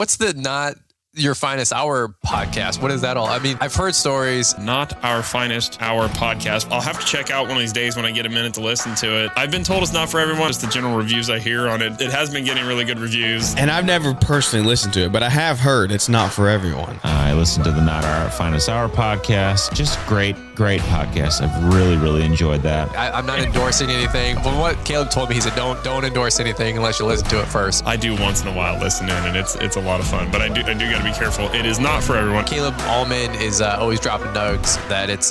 What's the Not Your Finest Hour podcast? What is that all? I mean, I've heard stories. Not Our Finest Hour podcast. I'll have to check out one of these days when I get a minute to listen to it. I've been told it's not for everyone. Just the general reviews I hear on it. It has been getting really good reviews. And I've never personally listened to it, but I have heard it's not for everyone. I listened to the Not Our Finest Hour podcast. Just great podcast. I've really enjoyed that. I'm not endorsing anything. From what Caleb told me, he said, don't endorse anything unless you listen to it first. I do once in a while listen in, and it's a lot of fun. But I do got to be careful. It is not for everyone. Caleb Allman is always dropping nugs that it's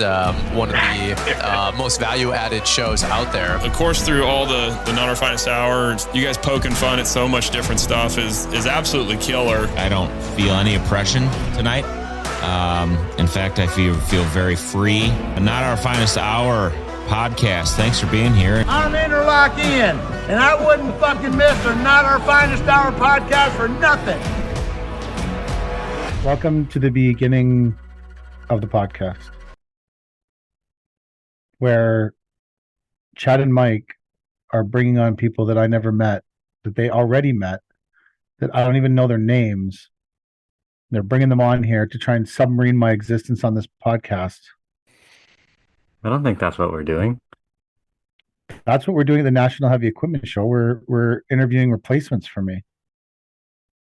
one of the most value-added shows out there. Of course, through all the Not Our Finest Hour, you guys poking fun at so much different stuff is absolutely killer. I don't feel any oppression tonight. In fact, I feel very free. Not Our Finest Hour podcast. Thanks for being here. I'm Interlock in, and I wouldn't fucking miss the Not Our Finest Hour podcast for nothing. Welcome to the beginning of the podcast, where Chad and Mike are bringing on people that I never met, that they already met, that I don't even know their names. They're bringing them on here to try and submarine my existence on this podcast. I don't think that's what we're doing. That's what we're doing at the National Heavy Equipment Show. We're interviewing replacements for me.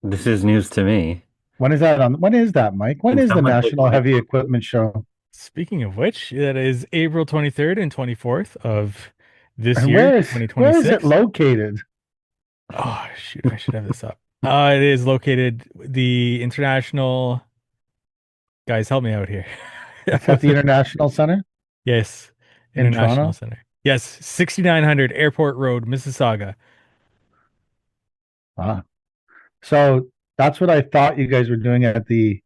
This is news to me. When is that, Mike? When is the National Heavy Equipment Show? Speaking of which, that is April 23rd and 24th of this year, 2026. Where is it located? Oh, shoot. I should have this up. It is located the International... Guys, help me out here. It's at the International Center? Yes. In International Toronto? Center. Yes, 6900 Airport Road, Mississauga. So that's what I thought you guys were doing at the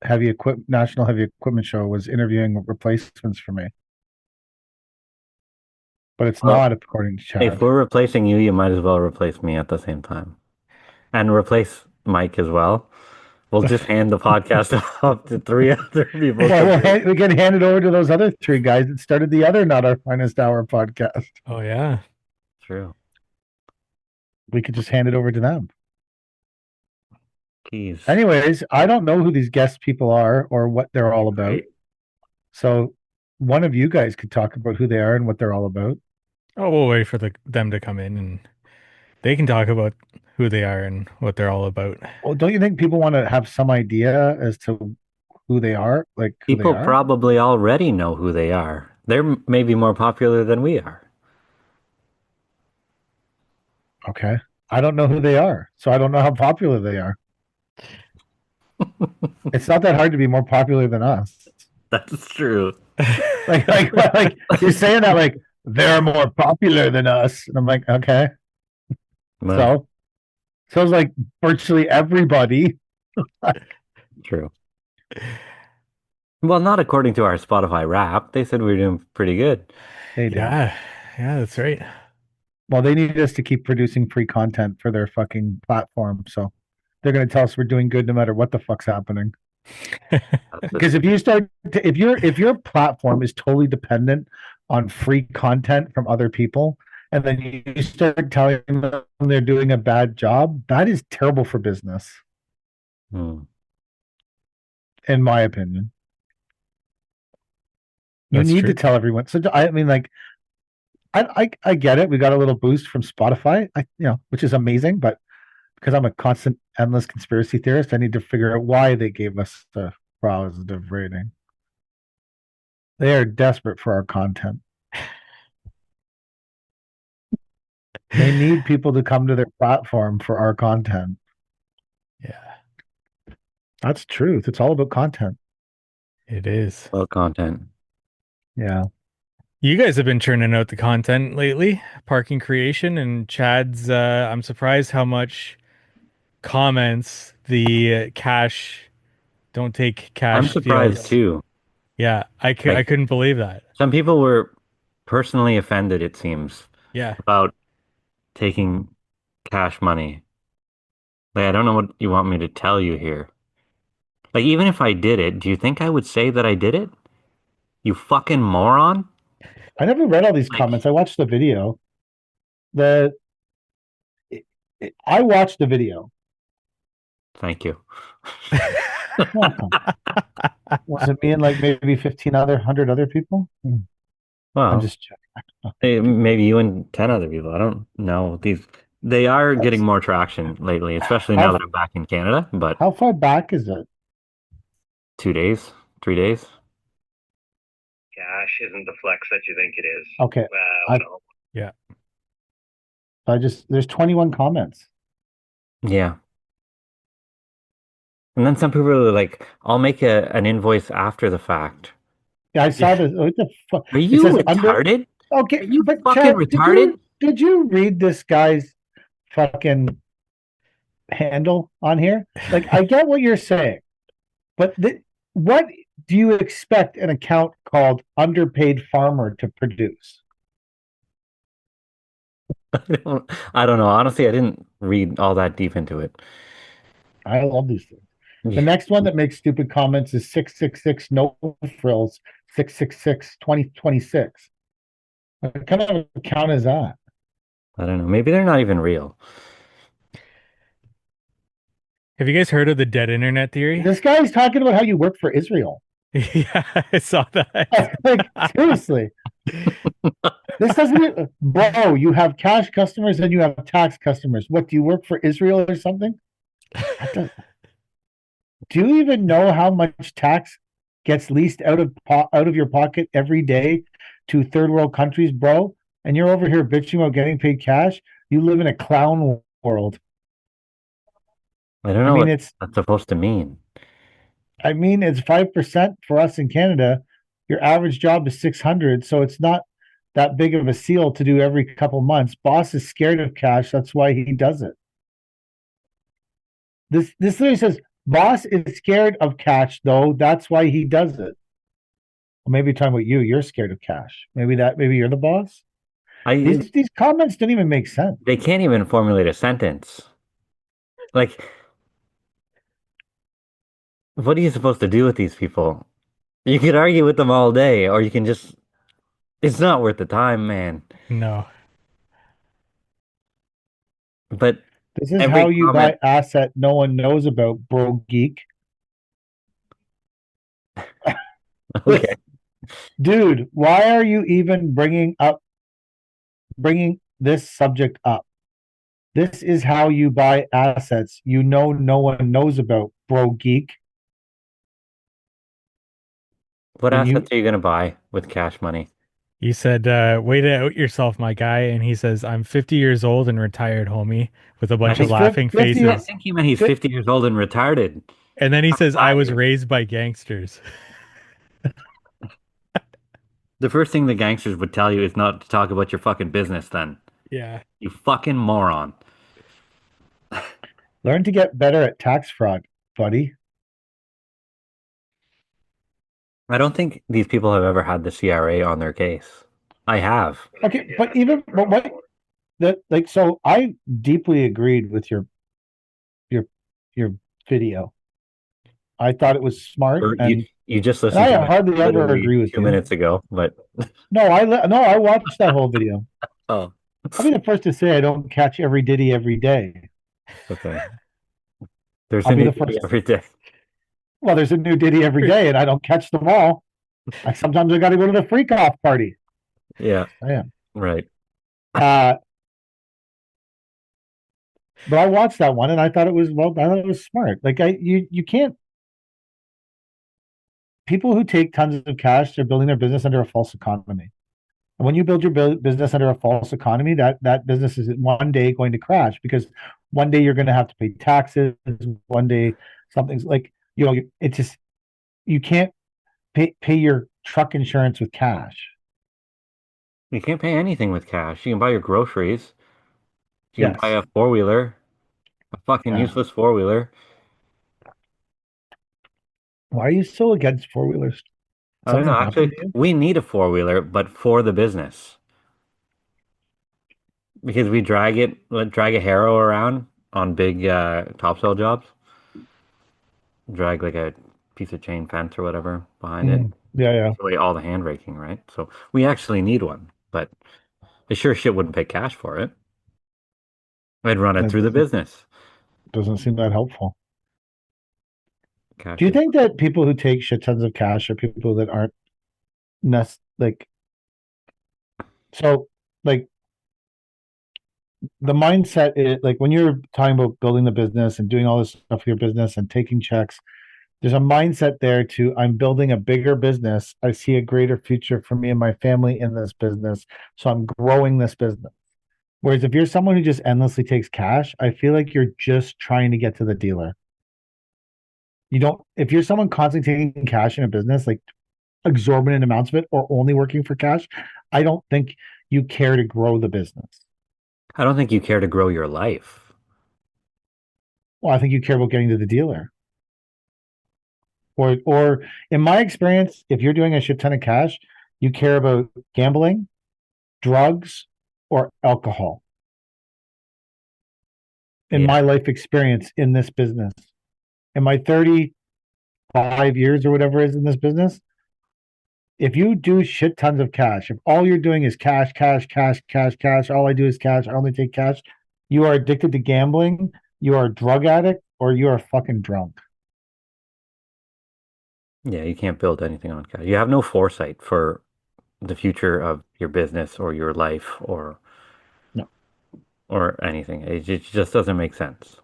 National Heavy Equipment Show, was interviewing replacements for me. But it's not, according to Chad. If we're replacing you, you might as well replace me at the same time. And replace Mike as well. We'll just hand the podcast off to three other people. Well, we can hand it over to those other three guys that started the other Not Our Finest Hour podcast. Oh, yeah. True. We could just hand it over to them. Jeez. Anyways, I don't know who these guest people are or what they're all about. Right. So one of you guys could talk about who they are and what they're all about. Oh, we'll wait for them to come in and they can talk about who they are and what they're all about. Well, don't you think people want to have some idea as to who they are? Like, People probably already know who they are. They're maybe more popular than we are. Okay. I don't know who they are, so I don't know how popular they are. It's not that hard to be more popular than us. That's true. like you're saying that like they're more popular than us, and I'm like, okay. Well, So it's like virtually everybody. true. Well, not according to our Spotify Wrap. They said we were doing pretty good. They do. Yeah, that's right. Well, they need us to keep producing free content for their fucking platform, so they're going to tell us we're doing good no matter what the fuck's happening. Because if your platform is totally dependent on free content from other people, and then you start telling them they're doing a bad job, that is terrible for business. In my opinion. You need to tell everyone. So I mean, like, I get it. We got a little boost from Spotify, which is amazing, but because I'm a constant, endless conspiracy theorist, I need to figure out why they gave us the positive rating. They are desperate for our content. They need people to come to their platform for our content. Yeah. That's truth. It's all about content. It is. Well, content. Yeah. You guys have been churning out the content lately, Parking Creation, and Chad's, I'm surprised how much comments the don't take cash. I'm surprised deals. too. Yeah, I couldn't believe that. Some people were personally offended, it seems. Yeah. About taking cash money. Like, I don't know what you want me to tell you here. Like, even if I did it, do you think I would say that I did it? You fucking moron. I never read all these comments. I watched the video. I watched the video. Thank you. Welcome. Was it me and like maybe 100 other people? I'm Well, just checking. maybe you and 10 other people. I don't know. They are getting more traction lately, especially now that I'm back in Canada. But How far back is it? 2 days, 3 days. Cash isn't the flex that you think it is. Okay. Yeah. There's 21 comments. Yeah. And then some people are like, I'll make an invoice after the fact. Yeah, I saw this. What the fuck? Are you retarded? Okay, Are you but fucking Chad, retarded? Did you read this guy's fucking handle on here? Like, I get what you're saying, but what do you expect an account called Underpaid Farmer to produce? I don't know. Honestly, I didn't read all that deep into it. I love these things. The next one that makes stupid comments is 666 no frills 666 2026. What kind of account is that? I don't know. Maybe they're not even real. Have you guys heard of the dead internet theory? This guy's talking about how you work for Israel. Yeah, I saw that. Like, seriously. This doesn't, bro, you have cash customers and you have tax customers. What, do you work for Israel or something? Do you even know how much tax gets leased out of your pocket every day to third world countries, bro? And you're over here bitching about getting paid cash? You live in a clown world. I don't know what that's supposed to mean. I mean, it's 5% for us in Canada. Your average job is 600, so it's not that big of a seal to do every couple months. Boss is scared of cash. That's why he does it. This literally says, boss is scared of cash, though. That's why he does it. Well, maybe talking about you. You're scared of cash. Maybe you're the boss. These comments don't even make sense. They can't even formulate a sentence. Like, what are you supposed to do with these people? You could argue with them all day, or you can just... It's not worth the time, man. No. But this is how you buy asset no one knows about, bro geek. Okay. Dude, why are you even bringing this subject up? This is how you buy assets no one knows about, bro geek. What assets are you going to buy with cash money? You said, way to out yourself, my guy. And he says, I'm 50 years old and retired, homie, with a bunch of laughing faces. I think he meant he's 50 years old and retarded. And then he says, I was raised by gangsters. The first thing the gangsters would tell you is not to talk about your fucking business then. Yeah. You fucking moron. Learn to get better at tax fraud, buddy. I don't think these people have ever had the CRA on their case. I have. Okay, so I deeply agreed with your video. I thought it was smart. You just listened to it. I hardly ever agree with 2 minutes ago, but I watched that whole video. Oh. I'll be the first to say I don't catch every ditty every day. Okay. There's a new ditty every day. Well, there's a new ditty every day, and I don't catch them all. Sometimes I got to go to the freak off party. Yeah. I am. Right. But I watched that one, and I thought it was smart. Like you can't. People who take tons of cash, they're building their business under a false economy. And when you build your business under a false economy, that business is one day going to crash because one day you're going to have to pay taxes. One day something's like, it's just, you can't pay your truck insurance with cash. You can't pay anything with cash. You can buy your groceries. You can buy a four-wheeler, a fucking useless four-wheeler. Why are you so against four-wheelers? I don't know. Actually, we need a four-wheeler, but for the business. Because we drag a harrow around on big topsoil jobs. Drag like a piece of chain fence or whatever behind it. Yeah. Away all the hand raking, right? So we actually need one, but I sure shit wouldn't pay cash for it. I'd run it through the business. Doesn't seem that helpful. Cash Do you is- think that people who take shit tons of cash are people that aren't like so like the mindset is like when you're talking about building the business and doing all this stuff for your business and taking checks, there's a mindset there to I'm building a bigger business. I see a greater future for me and my family in this business. So I'm growing this business. Whereas if you're someone who just endlessly takes cash, I feel like you're just trying to get to the dealer. You don't, if you're someone constantly taking cash in a business, like exorbitant amounts of it, or only working for cash, I don't think you care to grow the business. I don't think you care to grow your life. Well, I think you care about getting to the dealer. Or in my experience, if you're doing a shit ton of cash, you care about gambling, drugs, or alcohol. In my life experience in this business, in my 35 years or whatever it is in this business, if you do shit tons of cash, if all you're doing is cash, cash, cash, cash, cash, all I do is cash, I only take cash, you are addicted to gambling, you are a drug addict, or you are fucking drunk. Yeah, you can't build anything on cash. You have no foresight for the future of your business or your life No. or anything. It just doesn't make sense.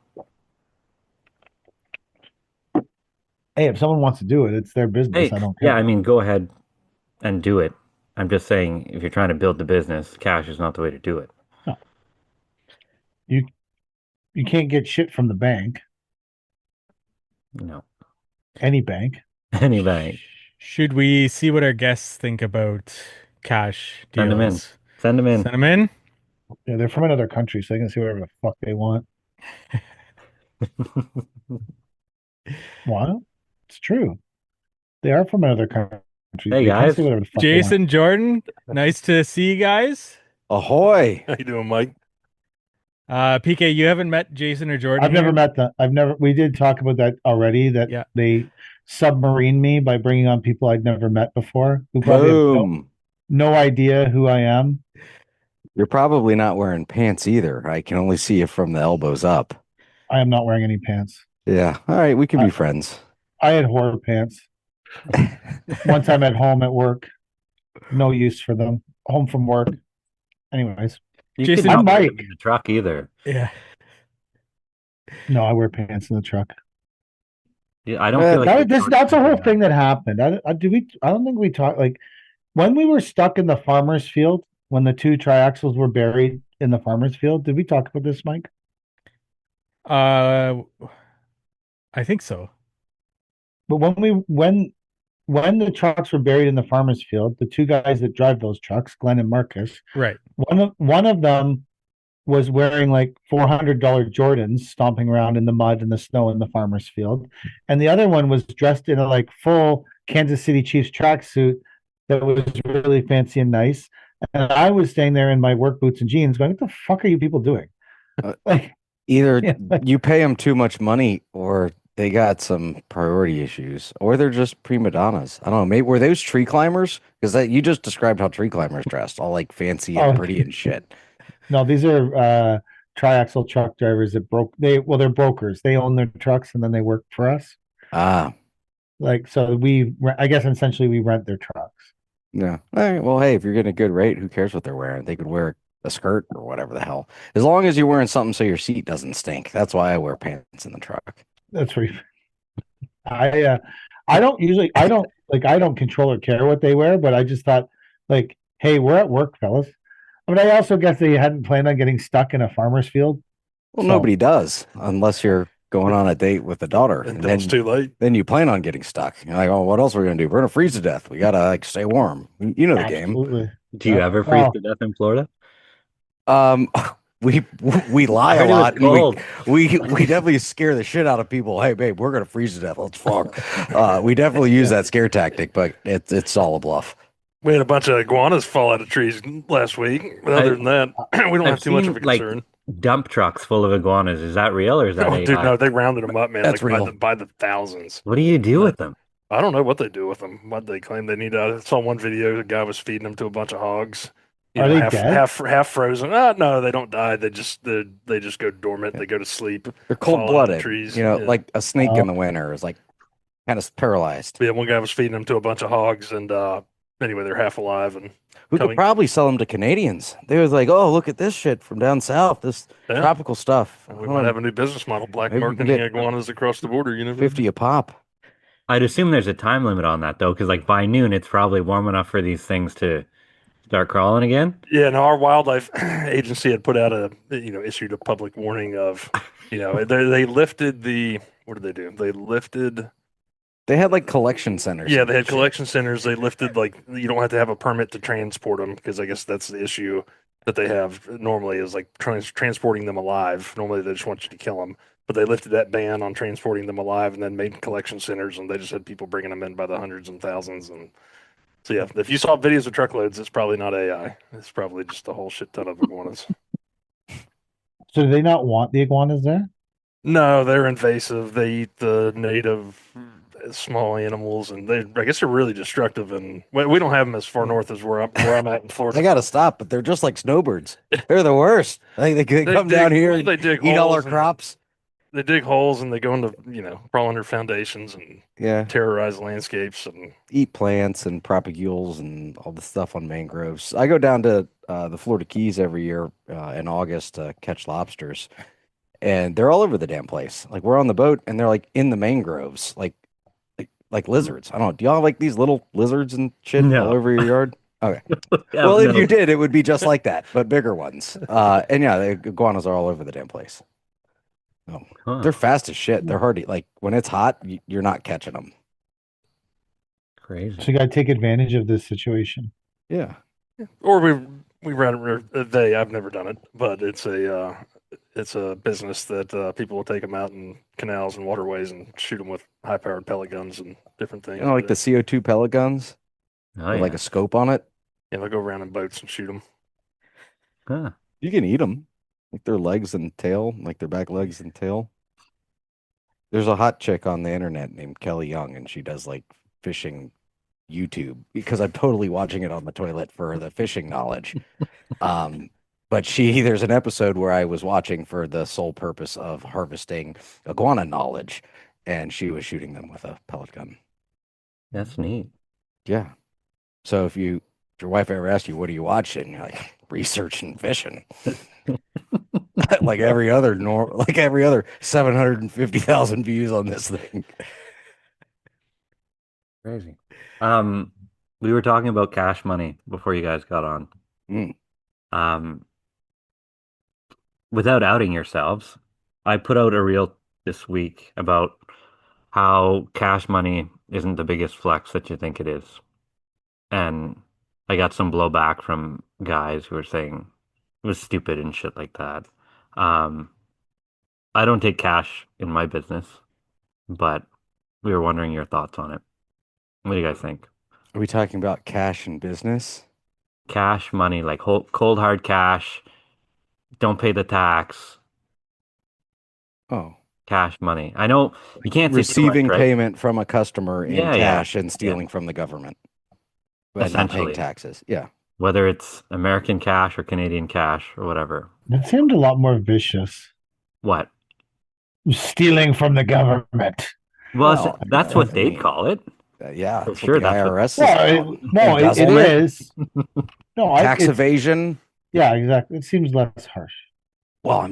Hey, if someone wants to do it, it's their business. Hey, I don't care. yeah, I mean, go ahead and do it. I'm just saying, if you're trying to build the business, cash is not the way to do it. No. You can't get shit from the bank. No. Any bank. Any bank. Should we see what our guests think about cash deals? Send them in. Send them in. Send them in. Yeah, they're from another country, so they can see whatever the fuck they want. What? It's true. They are from another country. Hey, they can guys. say whatever the fuck they want. Jason, Jordan, nice to see you guys. Ahoy! How you doing, Mike? PK, you haven't met Jason or Jordan? I've never here? met them. We did talk about that already, that they submarine me by bringing on people I'd never met before who probably have no idea who I am. You're probably not wearing pants either. I can only see you from the elbows up. I am not wearing any pants. Yeah. All right. We can be friends. I had horror pants. One time at home at work. No use for them. Home from work. Anyways. Jason, I'm Mike. In the truck either. Yeah. No, I wear pants in the truck. Yeah, I don't feel like that's a whole thing that happened. I don't think we talked like when we were stuck in the farmer's field when the two triaxles were buried in the farmer's field. Did we talk about this, Mike? I think so. But when the trucks were buried in the farmer's field, the two guys that drive those trucks, Glenn and Marcus, right? One of them was wearing like $400 Jordans, stomping around in the mud and the snow in the farmer's field, and the other one was dressed in a like full Kansas City Chiefs tracksuit that was really fancy and nice. And I was staying there in my work boots and jeans, going, "What the fuck are you people doing?" Either you pay them too much money, or they got some priority issues, or they're just prima donnas. I don't know. Maybe were those tree climbers? Because you just described how tree climbers dressed, all like fancy and pretty and shit. No, these are triaxle truck drivers that they're brokers. They own their trucks and then they work for us. Like so, I guess essentially we rent their trucks. Yeah. All right. Well, hey, if you're getting a good rate, who cares what they're wearing? They could wear a skirt or whatever the hell, as long as you're wearing something so your seat doesn't stink. That's why I wear pants in the truck. That's right. I don't control or care what they wear, but I just thought like, hey, we're at work, fellas. I mean, I also guess they hadn't planned on getting stuck in a farmer's field. Well, nobody does unless you're going on a date with a daughter. And then it's too late. Then you plan on getting stuck. You're like, oh, what else are we gonna do? We're gonna freeze to death. We gotta like stay warm. You know the game. Do you ever freeze to death in Florida? We lie a lot. And we definitely scare the shit out of people. Hey, babe, we're gonna freeze to death. Let's fuck. We definitely use that scare tactic, but it's all a bluff. We had a bunch of iguanas fall out of trees last week. But other than that, we don't have too much of a concern. Like, dump trucks full of iguanas. Is that real or is that dude, no, they rounded them up, man. That's like real. By the thousands. What do you do with them? I don't know what they do with them. What they claim they need. I saw one video. The guy was feeding them to a bunch of hogs. Are they dead? Half frozen. No, they don't die. They just go dormant. They go to sleep. They're cold blooded. Trees. Like a snake in the winter is like kind of paralyzed. Yeah, one guy was feeding them to a bunch of hogs, and anyway, they're half alive and Who could probably sell them to Canadians? They was like, "Oh, look at this shit from down south, this tropical stuff." We might have a new business model, black Maybe we can marketing get iguanas across the border. 50 a pop. I'd assume there's a time limit on that though, because like by noon, it's probably warm enough for these things to start crawling again. Yeah, no, our wildlife agency had put out issued a public warning of, they lifted what did they do? They had like collection centers. Yeah, they had collection centers. They lifted like you don't have to have a permit to transport them because I guess that's the issue that they have normally is like transporting them alive. Normally they just want you to kill them, but they lifted that ban on transporting them alive and then made collection centers and they just had people bringing them in by the hundreds and thousands. And so yeah, if you saw videos of truckloads, it's probably not AI. It's probably just a whole shit ton of iguanas. So do they not want the iguanas there? No, they're invasive. They eat the native small animals, and I guess they're really destructive. And we don't have them as far north as where I'm at in Florida. They got to stop, but they're just like snowbirds. They're the worst. They come down here and eat all our crops. They dig holes and they go into crawl under foundations and terrorize landscapes and eat plants and propagules and all the stuff on mangroves. I go down to the Florida Keys every year in August to catch lobsters, and they're all over the damn place. Like we're on the boat and they're like in the mangroves, like lizards. I don't know. Do y'all have like these little lizards and shit all over your yard? Okay. Well, if you did, it would be just like that, but bigger ones. And yeah, the iguanas are all over the damn place. Oh, they're fast as shit. They're hard to, like when it's hot, you're not catching them. Crazy. So you got to take advantage of this situation. Yeah. Or we ran I've never done it, but it's a business that people will take them out in canals and waterways and shoot them with high-powered pellet guns and different things. Like the CO2 pellet guns? With like a scope on it? Yeah, they'll go around in boats and shoot them. Huh. You can eat them. Like their legs and tail, like their back legs and tail. There's a hot chick on the internet named Kelly Young, and she does like fishing YouTube because I'm totally watching it on the toilet for the fishing knowledge. But there's an episode where I was watching for the sole purpose of harvesting iguana knowledge, and she was shooting them with a pellet gun. That's neat. Yeah. So if your wife ever asks you, what are you watching? You're like, researching fishing. like every other 750,000 views on this thing. Crazy. We were talking about cash money before you guys got on. Without outing yourselves, I put out a reel this week about how cash money isn't the biggest flex that you think it is. And I got some blowback from guys who were saying it was stupid and shit like that. I don't take cash in my business, but we were wondering your thoughts on it. What do you guys think? Are we talking about cash in business? Cash money, like cold hard cash. Don't pay the tax. Oh. Cash money. I know you can't say receiving much, right? payment from a customer in cash and stealing from the government. But not paying taxes. Yeah. Whether it's American cash or Canadian cash or whatever. It seemed a lot more vicious. What? Stealing from the government. Well, that's what they'd call it. Yeah, for sure. That's IRS. It is. No, tax evasion. Yeah, exactly. It seems less harsh. Well,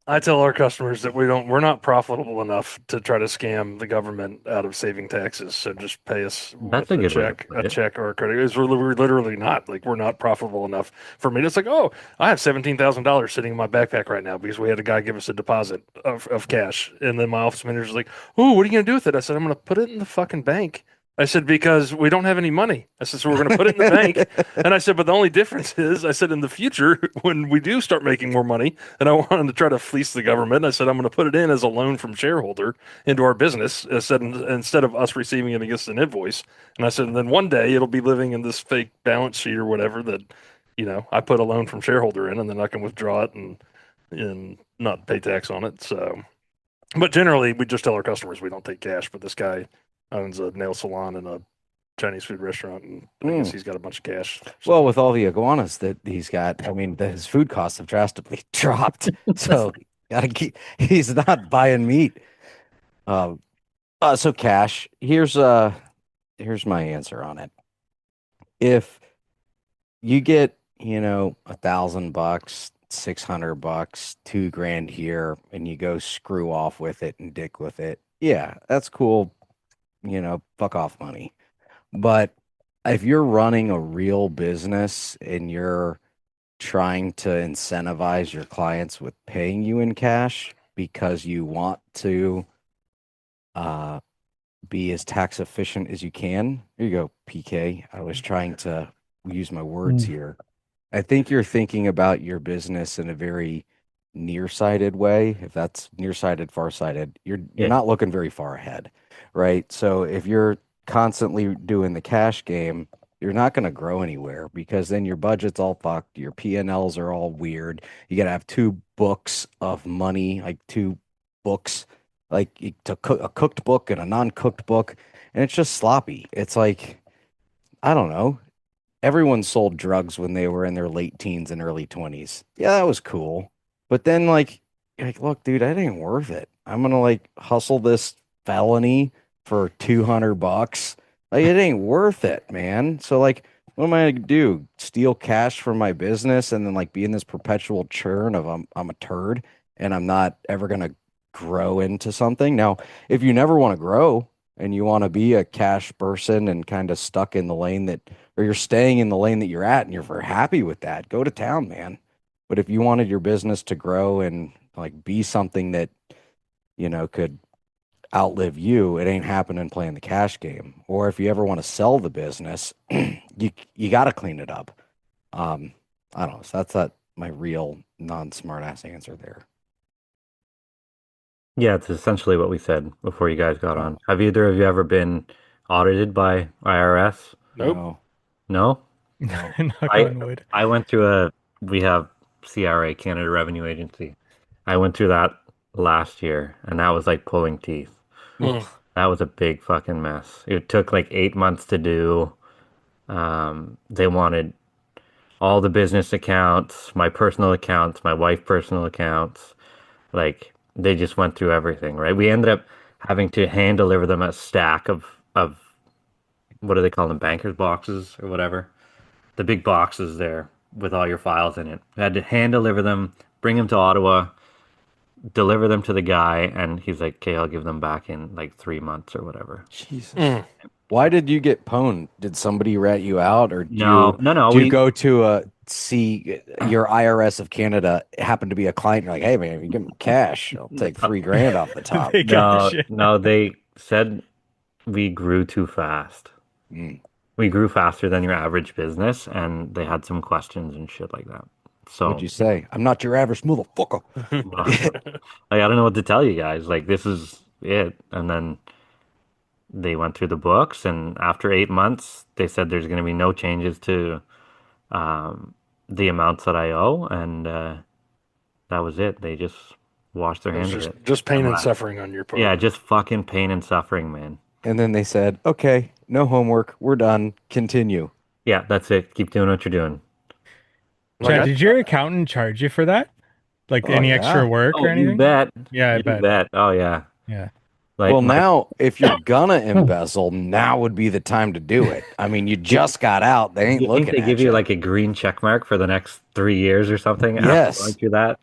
I tell our customers that we're not profitable enough to try to scam the government out of saving taxes. So just pay us That's with a check or a credit. We're literally not we're not profitable enough for me. It's like, oh, I have $17,000 sitting in my backpack right now because we had a guy give us a deposit of cash, and then my office manager's like, oh, what are you gonna do with it? I said, I'm gonna put it in the fucking bank. I said, because we don't have any money. I said, so we're going to put it in the bank. And I said, but the only difference is, I said, in the future, when we do start making more money, and I wanted to try to fleece the government, I said, I'm going to put it in as a loan from shareholder into our business. I said, instead of us receiving it against an invoice. And I said, and then one day it'll be living in this fake balance sheet or whatever that, I put a loan from shareholder in, and then I can withdraw it and not pay tax on it. So, but generally, we just tell our customers we don't take cash. But this guy owns a nail salon and a Chinese food restaurant, and I guess he's got a bunch of cash. So. Well, with all the iguanas that he's got, I mean, his food costs have drastically dropped. So he's not buying meat. So cash. Here's my answer on it. If you get, $1,000, $600, $2,000 here, and you go screw off with it and dick with it, yeah, that's cool. Fuck off money. But if you're running a real business and you're trying to incentivize your clients with paying you in cash because you want to be as tax efficient as you can. Here you go, PK. I was trying to use my words here. I think you're thinking about your business in a very nearsighted way. If that's nearsighted, farsighted, you're not looking very far ahead, right? So if you're constantly doing the cash game, you're not going to grow anywhere because then your budget's all fucked. Your P&Ls are all weird. You got to have two books of money, like two books, like a cooked book and a non-cooked book. And it's just sloppy. It's like, I don't know. Everyone sold drugs when they were in their late teens and early 20s. Yeah, that was cool. But then like, look, dude, that ain't worth it. I'm going to like hustle this felony for $200. Like, it ain't worth it, man. So like, what am I gonna do? Steal cash from my business and then like be in this perpetual churn of I'm a turd and I'm not ever gonna grow into something. Now, if you never want to grow and you want to be a cash person and kind of stuck in the lane or you're staying in the lane that you're at and you're very happy with that, go to town, man. But if you wanted your business to grow and like be something that, could outlive you, it ain't happening playing the cash game. Or if you ever want to sell the business, you got to clean it up. I don't know. So that's my real non-smart ass answer there. Yeah, it's essentially what we said before you guys got on. Have either of you ever been audited by IRS? Nope. No? Knock on wood. I went through we have CRA, Canada Revenue Agency. I went through that last year, and that was like pulling teeth. That was a big fucking mess. It took like 8 months to do. They wanted all the business accounts, my personal accounts, my wife's personal accounts. Like, they just went through everything, right? We ended up having to hand deliver them a stack of what do they call them? Bankers boxes or whatever. The big boxes there with all your files in it. We had to hand deliver them, bring them to Ottawa, deliver them to the guy, and he's like, okay, I'll give them back in like 3 months or whatever. Jesus. Why did you get pwned? Did somebody rat you out, or No. Do you go to see your IRS of Canada happen to be a client? You're like, hey man, if you give them cash, I'll take $3,000 off the top. No, they said we grew too fast. We grew faster than your average business, and they had some questions and shit like that. So what'd you say? I'm not your average motherfucker. Like, I don't know what to tell you guys. Like, this is it. And then they went through the books, and after 8 months, they said there's going to be no changes to the amounts that I owe, and that was it. They just washed their hands of it. Just pain and suffering on your part. Yeah, just fucking pain and suffering, man. And then they said, okay, no homework. We're done. Continue. Yeah, that's it. Keep doing what you're doing. Chad, did your accountant charge you for that? Like any extra work or anything? You bet. Yeah, I bet. Oh, yeah. Yeah. Like, well, now, if you're gonna embezzle, now would be the time to do it. I mean, you just got out. They ain't looking at you. They give you like a green check mark for the next 3 years or something? Yes. After going through that?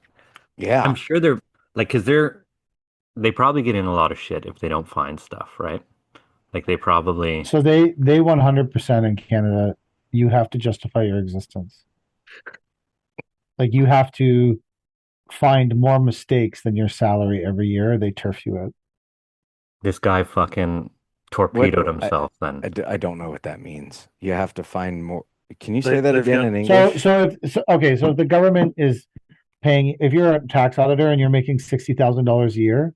Yeah. I'm sure they're like, because they probably get in a lot of shit if they don't find stuff, right? Like, they probably... So they 100% in Canada, you have to justify your existence. Like, you have to find more mistakes than your salary every year. They turf you out. This guy fucking torpedoed himself then. I don't know what that means. You have to find more. Can you say that again in English? So if the government is paying, if you're a tax auditor and you're making $60,000 a year,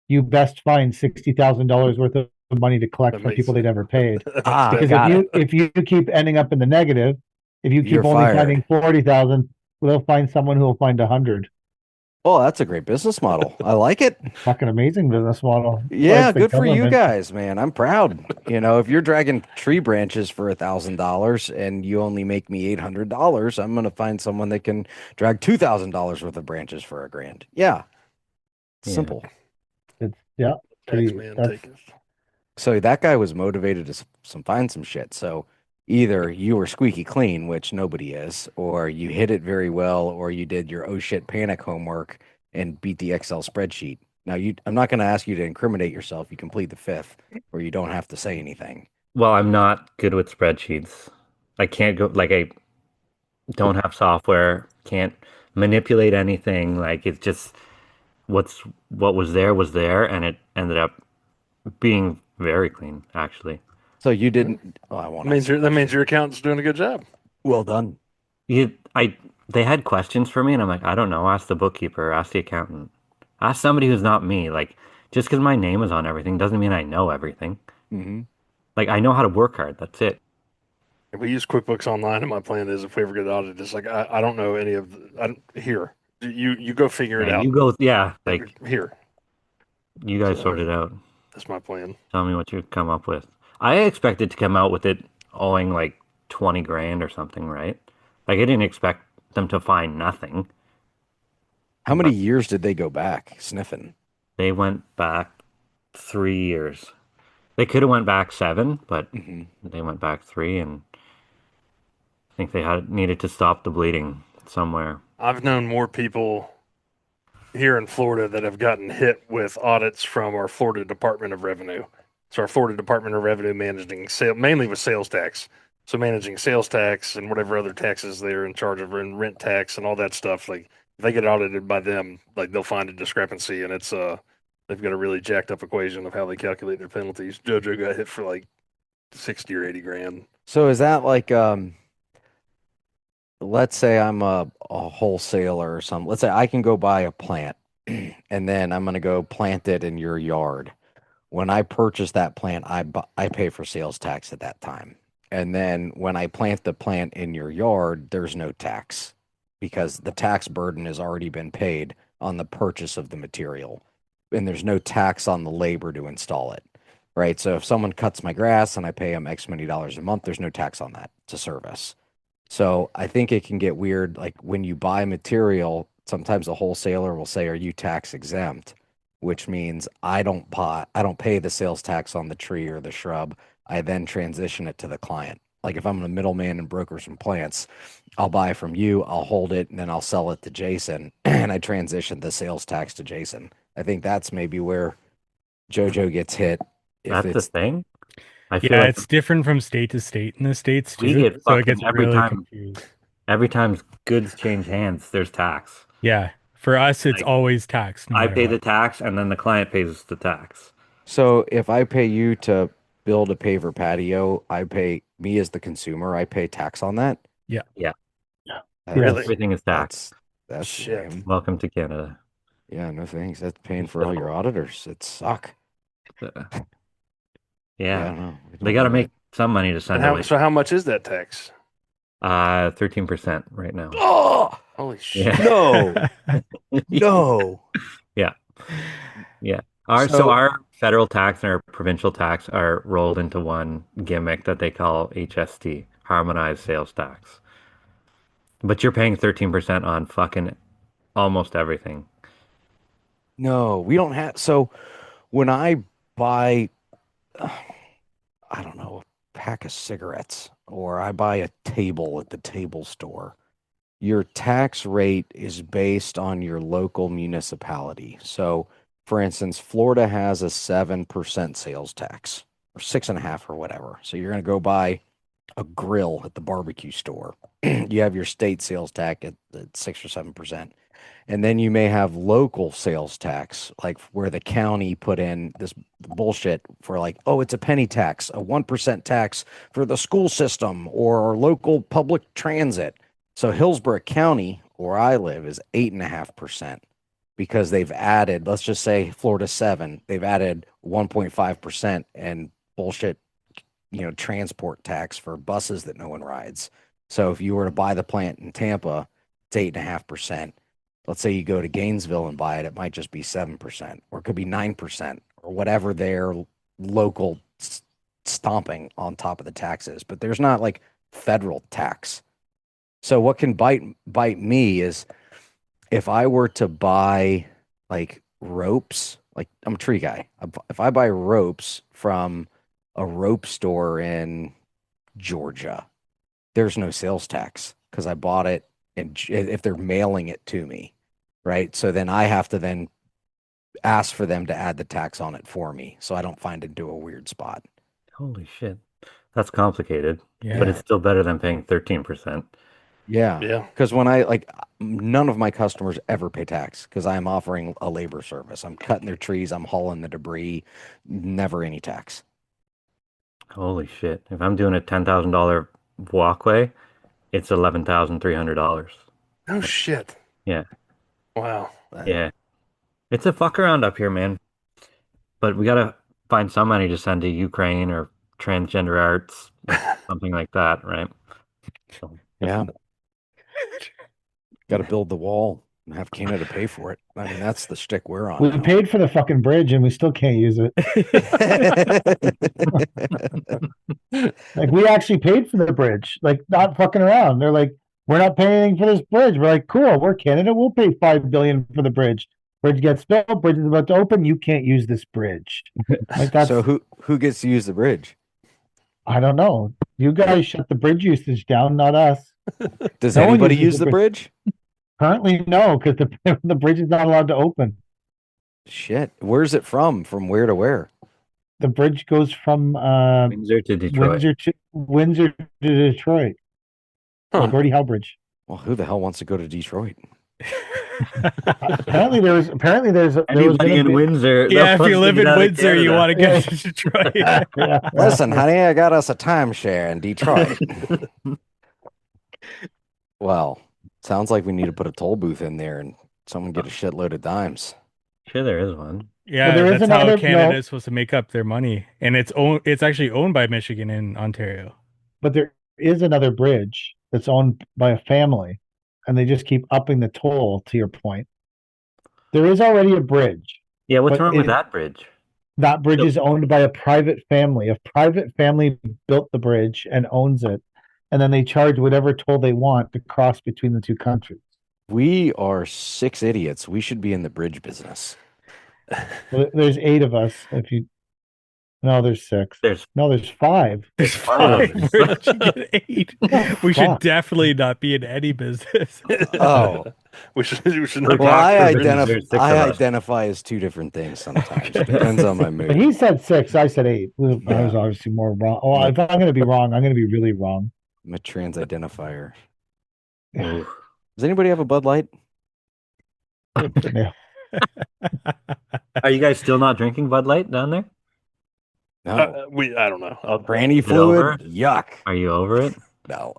you best find $60,000 worth of money to collect from people they never paid. Because if you keep ending up in the negative, if you keep only finding 40,000, they'll find someone who will find 100. Oh, that's a great business model. I like it. Fucking amazing business model. Yeah, good for you guys, man. I'm proud. If you're dragging tree branches for $1,000 and you only make me $800, I'm gonna find someone that can drag $2,000 worth of branches for $1,000. Yeah, simple. Yeah. pretty. Taxman That's, taking. So that guy was motivated to find some shit. So either you were squeaky clean, which nobody is, or you hit it very well, or you did your oh shit panic homework and beat the Excel spreadsheet. Now I'm not going to ask you to incriminate yourself. You complete the fifth, or you don't have to say anything. Well, I'm not good with spreadsheets. I can't go like I don't have software, can't manipulate anything. Like it's just what was there, and it ended up being very clean, actually. So you didn't. Oh, I want. That means your accountant's doing a good job. Well done. They had questions for me, and I'm like, I don't know. Ask the bookkeeper, ask the accountant, ask somebody who's not me. Like, just because my name is on everything doesn't mean I know everything. Mm-hmm. Like, I know how to work hard. That's it. We use QuickBooks Online, and my plan is if we ever get audited, it's like I don't know any of here. You go figure it out. You go, yeah. Like here. You guys sort it out. That's my plan. Tell me what you come up with. I expected to come out with it owing like 20 grand or something, right? Like I didn't expect them to find nothing. How many years did they go back sniffing? They went back 3 years. They could have went back 7, but they went back 3, and I think they needed to stop the bleeding somewhere. I've known more people here in Florida that have gotten hit with audits from our Florida Department of Revenue. So our Florida Department of Revenue managing mainly with sales tax. So managing sales tax and whatever other taxes they're in charge of, and rent tax and all that stuff. Like if they get audited by them, like they'll find a discrepancy, and it's they've got a really jacked up equation of how they calculate their penalties. JoJo got hit for like 60 or 80 grand. So is that like let's say I'm a wholesaler or something. Let's say I can go buy a plant and then I'm going to go plant it in your yard. When I purchase that plant, I pay for sales tax at that time. And then when I plant the plant in your yard, there's no tax because the tax burden has already been paid on the purchase of the material. And there's no tax on the labor to install it, right? So if someone cuts my grass and I pay them X many dollars a month, there's no tax on that. It's a service. So I think it can get weird. Like when you buy material, sometimes the wholesaler will say, "Are you tax exempt?" Which means I don't pay the sales tax on the tree or the shrub. I then transition it to the client. Like if I'm a middleman and broker some plants, I'll buy from you, I'll hold it, and then I'll sell it to Jason, and I transition the sales tax to Jason. I think that's maybe where JoJo gets hit. That's the thing? I feel Yeah, like it's different from state to state in the States too. we get So it fucking gets every really time. confused. Every time goods change hands, there's tax. Yeah. For us, it's Like, always taxed. No I matter pay what. the tax, and then the client pays the tax. So if I pay you to build a paver patio, me as the consumer, I pay tax on that. Yeah. Yeah. Really? Everything is taxed. That's Shit. lame. Welcome to Canada. Yeah, no thanks. That's paying for all your auditors. It suck. Yeah. I don't know. They got to make some money to send away. So how much is that tax? 13% right now. Oh, holy shit! Yeah. No, no. Yeah. Yeah. So- Our federal tax and our provincial tax are rolled into one gimmick that they call HST, harmonized sales tax. But you're paying 13% on fucking almost everything. No, we don't have. So when I buy, I don't know, a pack of cigarettes or I buy a table at the table store, your tax rate is based on your local municipality. So, for instance, Florida has a 7% sales tax or 6.5% or whatever. So you're going to go buy a grill at the barbecue store. You have your state sales tax at 6 or 7%. And then you may have local sales tax, like where the county put in this bullshit for like, oh, it's a penny tax, a 1% tax for the school system or local public transit. So Hillsborough County, where I live, is 8.5% because they've added, let's just say Florida 7, they've added 1.5% and bullshit, transport tax for buses that no one rides. So if you were to buy the plant in Tampa, it's 8.5%. Let's say you go to Gainesville and buy it, it might just be 7%, or it could be 9%, or whatever their local stomping on top of the taxes. But there's not like federal tax. So what can bite me is if I were to buy like ropes like I'm a tree guy. If I buy ropes from a rope store in Georgia, there's no sales tax because I bought it, and if they're mailing it to me, right? So then I have to then ask for them to add the tax on it for me, so I don't find it into a weird spot. Holy shit. That's complicated, Yeah. but it's still better than paying 13%. Yeah. Yeah. Because none of my customers ever pay tax because I'm offering a labor service. I'm cutting their trees, I'm hauling the debris, never any tax. Holy shit. If I'm doing a $10,000 walkway, it's $11,300. Oh shit. Yeah. Wow. Yeah. It's a fuck around up here, man. But we gotta find some money to send to Ukraine or transgender arts, something like that, right? So, Yeah. Got to build the wall and have Canada pay for it. I mean, that's the shtick we're on. We now. paid for the fucking bridge and we still can't use it. Like we actually paid for the bridge, like not fucking around. They're like, we're not paying anything for this bridge. We're like, cool, we're Canada. We'll pay $5 billion for the bridge. Bridge gets built. Bridge is about to open. You can't use this bridge. Like that's. So who gets to use the bridge? I don't know. You guys shut the bridge usage down, not us. Does No one anybody uses use the the bridge? Currently, no, because the bridge is not allowed to open. Shit. Where's it from? From where to where? The bridge goes from Windsor to Detroit. Windsor to Detroit. Huh. Gordie Howe Bridge. Well, who the hell wants to go to Detroit? Apparently there was Anybody in Windsor. Yeah, that if wants you to live get in out of Windsor, you Canada. want to go to Detroit. Yeah. Listen, honey, I got us a timeshare in Detroit. Well, sounds like we need to put a toll booth in there and someone get a shitload of dimes. Sure, there is one. Yeah, there is that's how another- Canada no. is supposed to make up their money, and it's actually owned by Michigan and Ontario. But there is another bridge that's owned by a family, and they just keep upping the toll. To your point, there is already a bridge. Yeah, what's But wrong with that bridge? That bridge is owned by a private family. A private family built the bridge and owns it, and then they charge whatever toll they want to cross between the two countries. We are 6 idiots. We should be in the bridge business. Well, there's 8 of us. No, there's 6. There's 5. There's five. 5. Where did you get 8? We should Fuck. definitely not be in any business. Oh, we should not well, talk I for bridges. There's 6 of I us. identify as 2 different things sometimes. Depends on my But mood. he said 6. I said 8. I was obviously more wrong. Oh, if I'm going to be wrong, I'm going to be really wrong. I'm a trans identifier. Ooh. Does anybody have a Bud Light? Yeah. Are you guys still not drinking Bud Light down there? No. I don't know. Brandy it over? fluid? Yuck. Are you over it? No,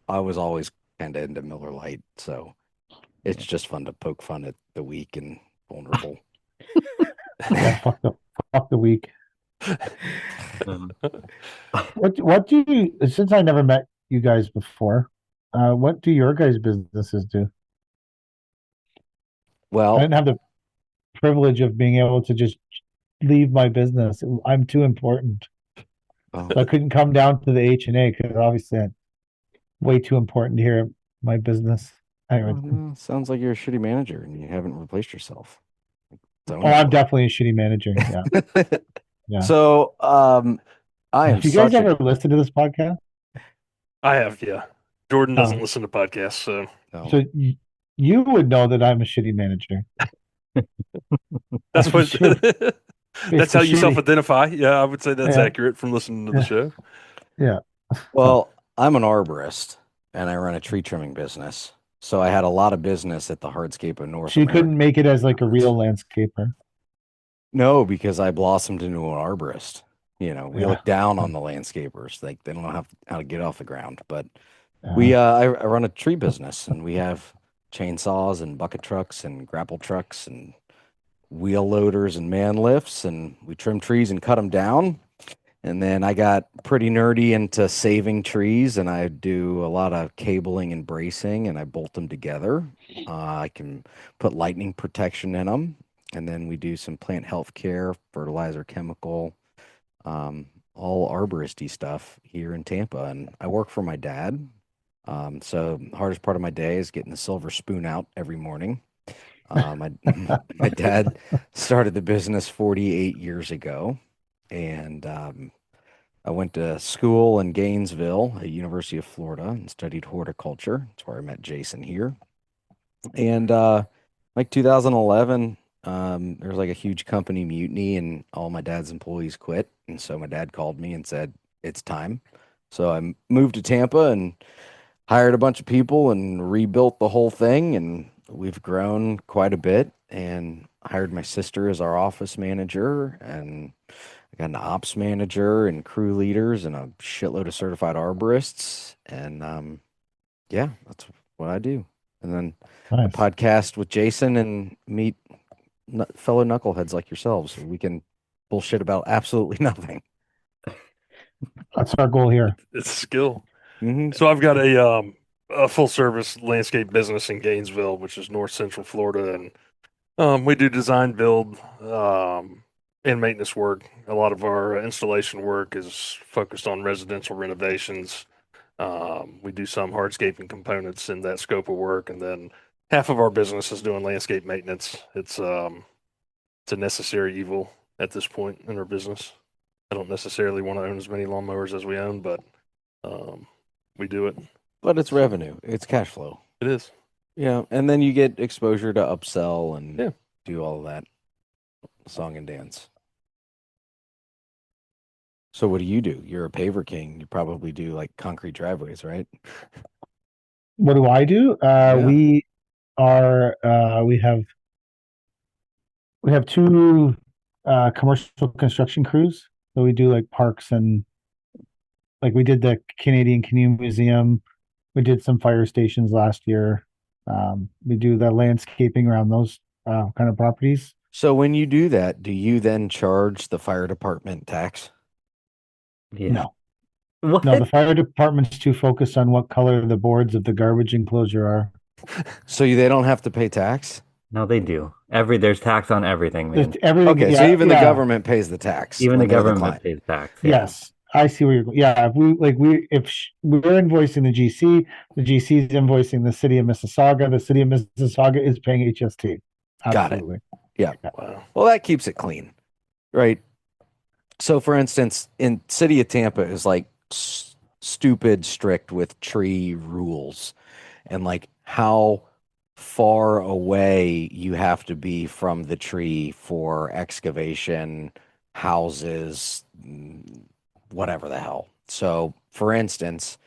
I was always kind of into Miller Lite, so it's just fun to poke fun at the weak and vulnerable. Yeah, fuck the week. Um, What do you, since I never met you guys before, what do your guys' businesses do? I Well, didn't have the privilege of being able to just leave my business. I'm too important. oh, So I couldn't come down to the H&A because obviously I'm way too important to hear my business. Anyway, well, sounds like you're a shitty manager and you haven't replaced yourself. oh, I'm definitely a shitty manager. Yeah. Yeah. So, I am Have you guys such a- ever listened to this podcast? I have, yeah. Jordan doesn't Oh. listen to podcasts, so no. So you would know that I'm a shitty manager. that's what. Sure. That's how you shitty. self-identify. Yeah, I would say that's Yeah. accurate from listening to the show. Well, I'm an arborist and I run a tree trimming business. So I had a lot of business at the hardscape of North She America. couldn't make it as like a real landscaper. No, because I blossomed into an arborist. You know, we Yeah. look down on the landscapers. Like they don't know how to get off the ground. But Uh, we I run a tree business and we have chainsaws and bucket trucks and grapple trucks and wheel loaders and man lifts, and we trim trees and cut them down. And then I got pretty nerdy into saving trees, and I do a lot of cabling and bracing, and I bolt them together. I can put lightning protection in them, and then we do some plant health care, fertilizer, chemical, all arboristy stuff here in Tampa. And I work for my dad. So the hardest part of my day is getting the silver spoon out every morning. My dad started the business 48 years ago, and I went to school in Gainesville at University of Florida and studied horticulture. That's where I met Jason here. And like 2011, there was like a huge company mutiny, and all my dad's employees quit. And so my dad called me and said, "It's time." So I moved to Tampa and hired a bunch of people and rebuilt the whole thing. And we've grown quite a bit, and hired my sister as our office manager, and I got an ops manager and crew leaders and a shitload of certified arborists. And yeah, that's what I do. And then I Nice. podcast with Jason and meet fellow knuckleheads like yourselves. So we can bullshit about absolutely nothing. That's our goal here. It's a skill. Mhm. So I've got a full service landscape business in Gainesville, which is north central Florida, and we do design, build, and maintenance work. A lot of our installation work is focused on residential renovations. We do some hardscaping components in that scope of work, and then half of our business is doing landscape maintenance. It's a necessary evil at this point in our business. I don't necessarily want to own as many lawnmowers as we own, but we do it. But it's revenue. It's cash flow. It is. Yeah. And then you get exposure to upsell and Yeah. do all of that song and dance. So what do? You're a paver king. You probably do like concrete driveways, right? What do I do? We are we have two commercial construction crews. So we do like parks, and like we did the Canadian Canoe Museum. We did some fire stations last year. We do the landscaping around those kind of properties. So when you do that, do you then charge the fire department tax? Yeah. No. What? No, the fire department's too focused on what color the boards of the garbage enclosure are. So they don't have to pay tax? No, they do. There's tax on everything, man. Just everything. Okay, so yeah, even the yeah. government pays the tax. Even the when they're government client. pays tax. Yeah. Yes, I see where you're going. Yeah, if we're invoicing the GC is invoicing the city of Mississauga. The city of Mississauga is paying HST. Got it. Absolutely. Yeah. Wow. Well, that keeps it clean, right? So, for instance, in city of Tampa is like stupid strict with tree rules, and like how far away you have to be from the tree for excavation, houses, whatever the hell. So, for instance,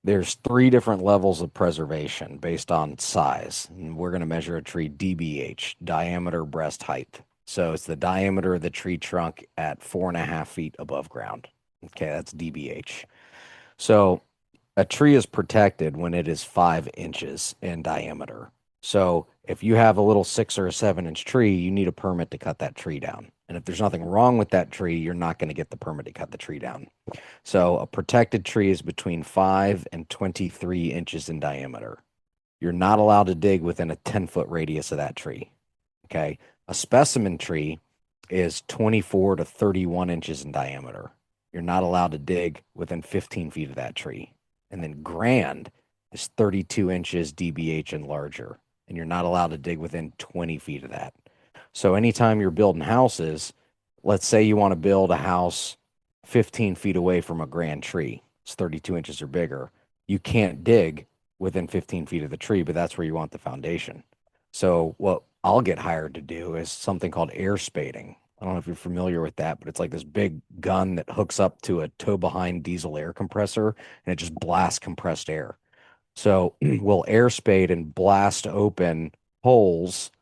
there's 3 different levels of preservation based on size. And we're going to measure a tree DBH, diameter breast height. So it's the diameter of the tree trunk at 4.5 feet above ground. Okay, that's DBH. So a tree is protected when it is 5 inches in diameter. So if you have a little 6 or a 7-inch tree, you need a permit to cut that tree down. And if there's nothing wrong with that tree, you're not going to get the permit to cut the tree down. So a protected tree is between 5 and 23 inches in diameter. You're not allowed to dig within a 10-foot radius of that tree. Okay. A specimen tree is 24 to 31 inches in diameter. You're not allowed to dig within 15 feet of that tree. And then grand is 32 inches DBH and larger. And you're not allowed to dig within 20 feet of that. So anytime you're building houses, let's say you want to build a house 15 feet away from a grand tree, it's 32 inches or bigger, you can't dig within 15 feet of the tree, but that's where you want the foundation. So what I'll get hired to do is something called air spading. I don't know if you're familiar with that, but it's like this big gun that hooks up to a tow behind diesel air compressor, and it just blasts compressed air. So we'll air spade and blast open holes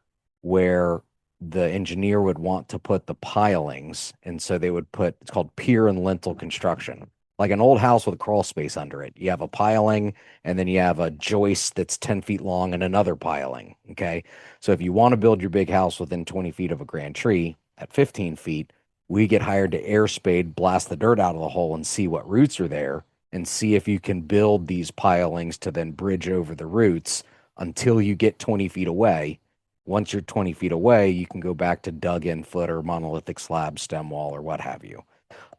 where the engineer would want to put the pilings. And so they would put, it's called pier and lintel construction, like an old house with a crawl space under it. You have a piling, and then you have a joist that's 10 feet long and another piling. Okay. So if you want to build your big house within 20 feet of a grand tree at 15 feet, we get hired to air spade, blast the dirt out of the hole, and see what roots are there, and see if you can build these pilings to then bridge over the roots until you get 20 feet away. Once you're 20 feet away, you can go back to dug in footer, monolithic slab, stem wall, or what have you.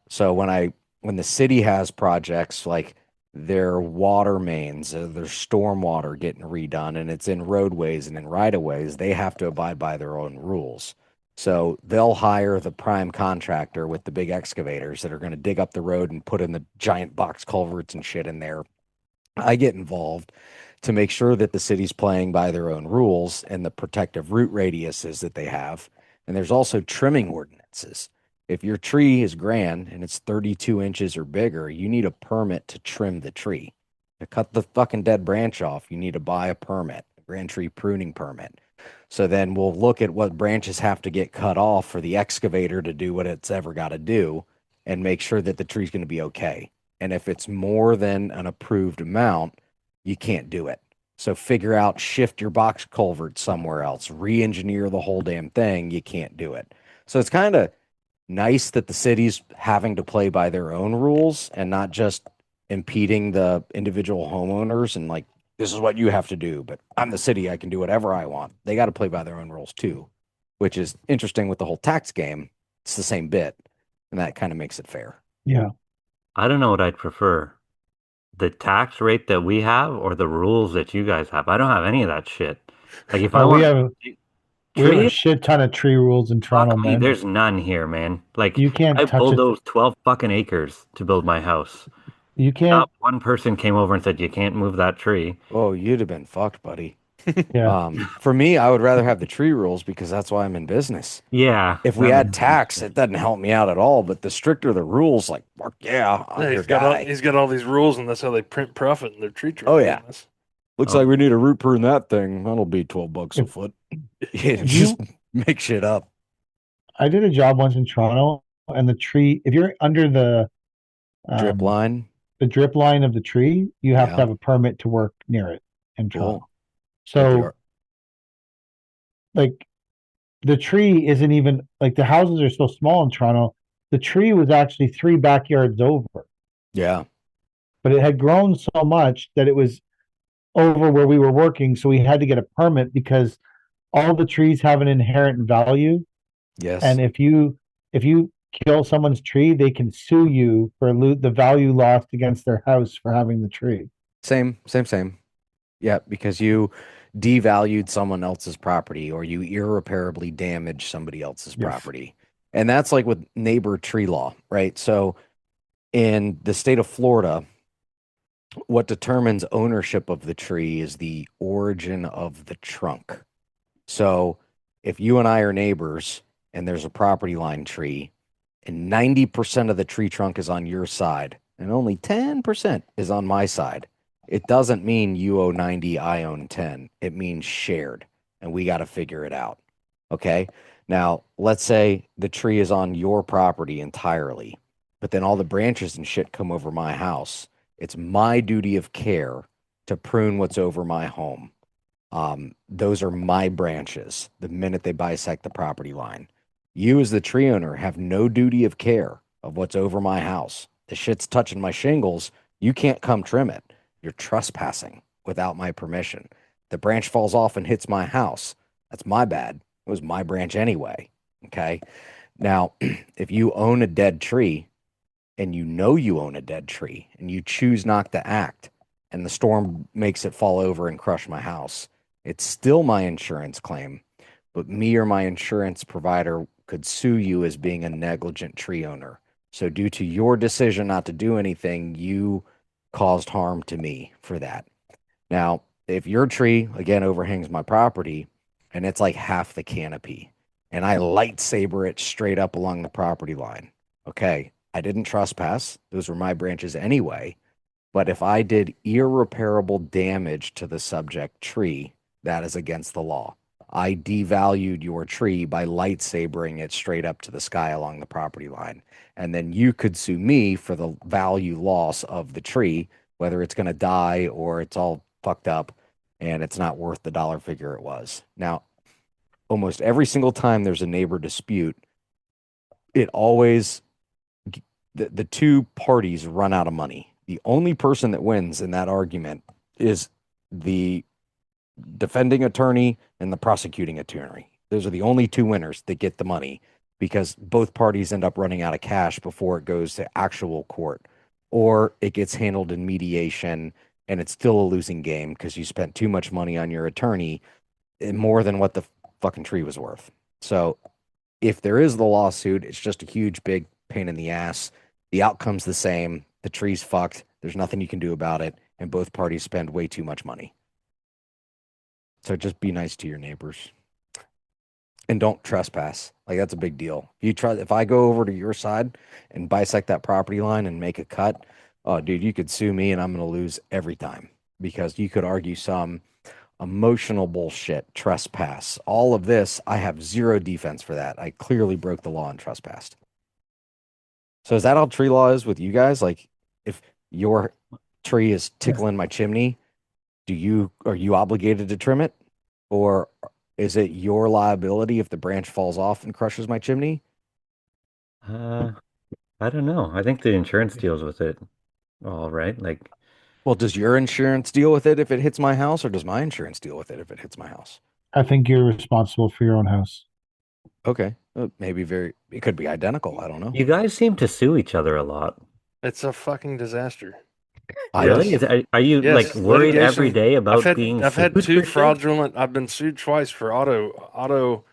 So when the city has projects like their water mains, their storm water getting redone, and it's in roadways and in right-of-ways, they have to abide by their own rules. So they'll hire the prime contractor with the big excavators that are going to dig up the road and put in the giant box culverts and shit in there. I get involved to make sure that the city's playing by their own rules and the protective root radiuses that they have. And there's also trimming ordinances. If your tree is grand and it's 32 inches or bigger, you need a permit to trim the tree. To cut the fucking dead branch off, you need to buy a permit, a grand tree pruning permit. So then we'll look at what branches have to get cut off for the excavator to do what it's ever got to do and make sure that the tree's going to be okay. And if it's more than an approved amount, you can't do it. So figure out, shift your box culvert somewhere else, re-engineer the whole damn thing. You can't do it. So it's kind of nice that the city's having to play by their own rules and not just impeding the individual homeowners and like, this is what you have to do, but I'm the city. I can do whatever I want. They got to play by their own rules too, which is interesting with the whole tax game. It's the same bit, and that kind of makes it fair. Yeah. I don't know what I'd prefer. The tax rate that we have or the rules that you guys have. I don't have any of that shit. Like if I we want have a shit ton of tree rules in Toronto, man. There's none here, man. Like you can't I touch bulldozed 12 fucking acres to build my house. You can't. Not one person came over and said you can't move that tree. Oh, you'd have been fucked, buddy. Yeah. For me, I would rather have the tree rules because that's why I'm in business. Yeah. If we had tax, it doesn't help me out at all. But the stricter the rules, like, fuck yeah, I'm your guy. He's got all these rules, and that's how they print profit in their tree trimming. Oh yeah. Looks like we need a root prune that thing. That'll be $12 a foot. Just make shit up. I did a job once in Toronto, and the tree, if you're under the drip line, the drip line of the tree, you have to have a permit to work near it in Toronto. Cool. So, like, the tree isn't even, like, the houses are so small in Toronto. The tree was actually 3 backyards over. Yeah. But it had grown so much that it was over where we were working. So we had to get a permit because all the trees have an inherent value. Yes. And if you kill someone's tree, they can sue you for the value lost against their house for having the tree. Same. Yeah, because you devalued someone else's property or you irreparably damaged somebody else's property. And that's like with neighbor tree law, right? So in the state of Florida, what determines ownership of the tree is the origin of the trunk. So if you and I are neighbors and there's a property line tree and 90% of the tree trunk is on your side and only 10% is on my side, it doesn't mean you owe 90, I own 10. It means shared, and we got to figure it out. Okay? Now, let's say the tree is on your property entirely, but then all the branches and shit come over my house. It's my duty of care to prune what's over my home. Those are my branches the minute they bisect the property line. You as the tree owner have no duty of care of what's over my house. The shit's touching my shingles. You can't come trim it. You're trespassing without my permission. The branch falls off and hits my house. That's my bad. It was my branch anyway. Okay. Now, if you own a dead tree and you know you own a dead tree and you choose not to act and the storm makes it fall over and crush my house, it's still my insurance claim, but me or my insurance provider could sue you as being a negligent tree owner. So due to your decision not to do anything, you caused harm to me for that. Now, if your tree, again, overhangs my property and it's like half the canopy and I lightsaber it straight up along the property line, okay, I didn't trespass. Those were my branches anyway. But if I did irreparable damage to the subject tree, that is against the law. I devalued your tree by lightsabering it straight up to the sky along the property line. And then you could sue me for the value loss of the tree, whether it's going to die or it's all fucked up and it's not worth the dollar figure it was. Now, almost every single time there's a neighbor dispute, it always, the two parties run out of money. The only person that wins in that argument is the defending attorney and the prosecuting attorney. Those are the only two winners that get the money because both parties end up running out of cash before it goes to actual court or it gets handled in mediation and it's still a losing game because you spent too much money on your attorney, more than what the fucking tree was worth. So if there is the lawsuit, it's just a huge, big pain in the ass. The outcome's the same. The tree's fucked. There's nothing you can do about it. And both parties spend way too much money. So just be nice to your neighbors. And don't trespass. Like, that's a big deal. If I go over to your side and bisect that property line and make a cut, oh, dude, you could sue me and I'm going to lose every time because you could argue some emotional bullshit, trespass, all of this. I have zero defense for that. I clearly broke the law and trespassed. So is that how tree law is with you guys? Like, if your tree is tickling my chimney, are you obligated to trim it? Or is it your liability if the branch falls off and crushes my chimney? I don't know. I think the insurance deals with it all right. Like, well, does your insurance deal with it if it hits my house, or does my insurance deal with it if it hits my house? I think you're responsible for your own house. Okay. It could be identical. I don't know. you guys seem to sue each other a lot. It's a fucking disaster. Really? Yes. Are you Yes, like worried litigation. every day about I've had sued two for shit? fraudulent. I've been sued twice for auto.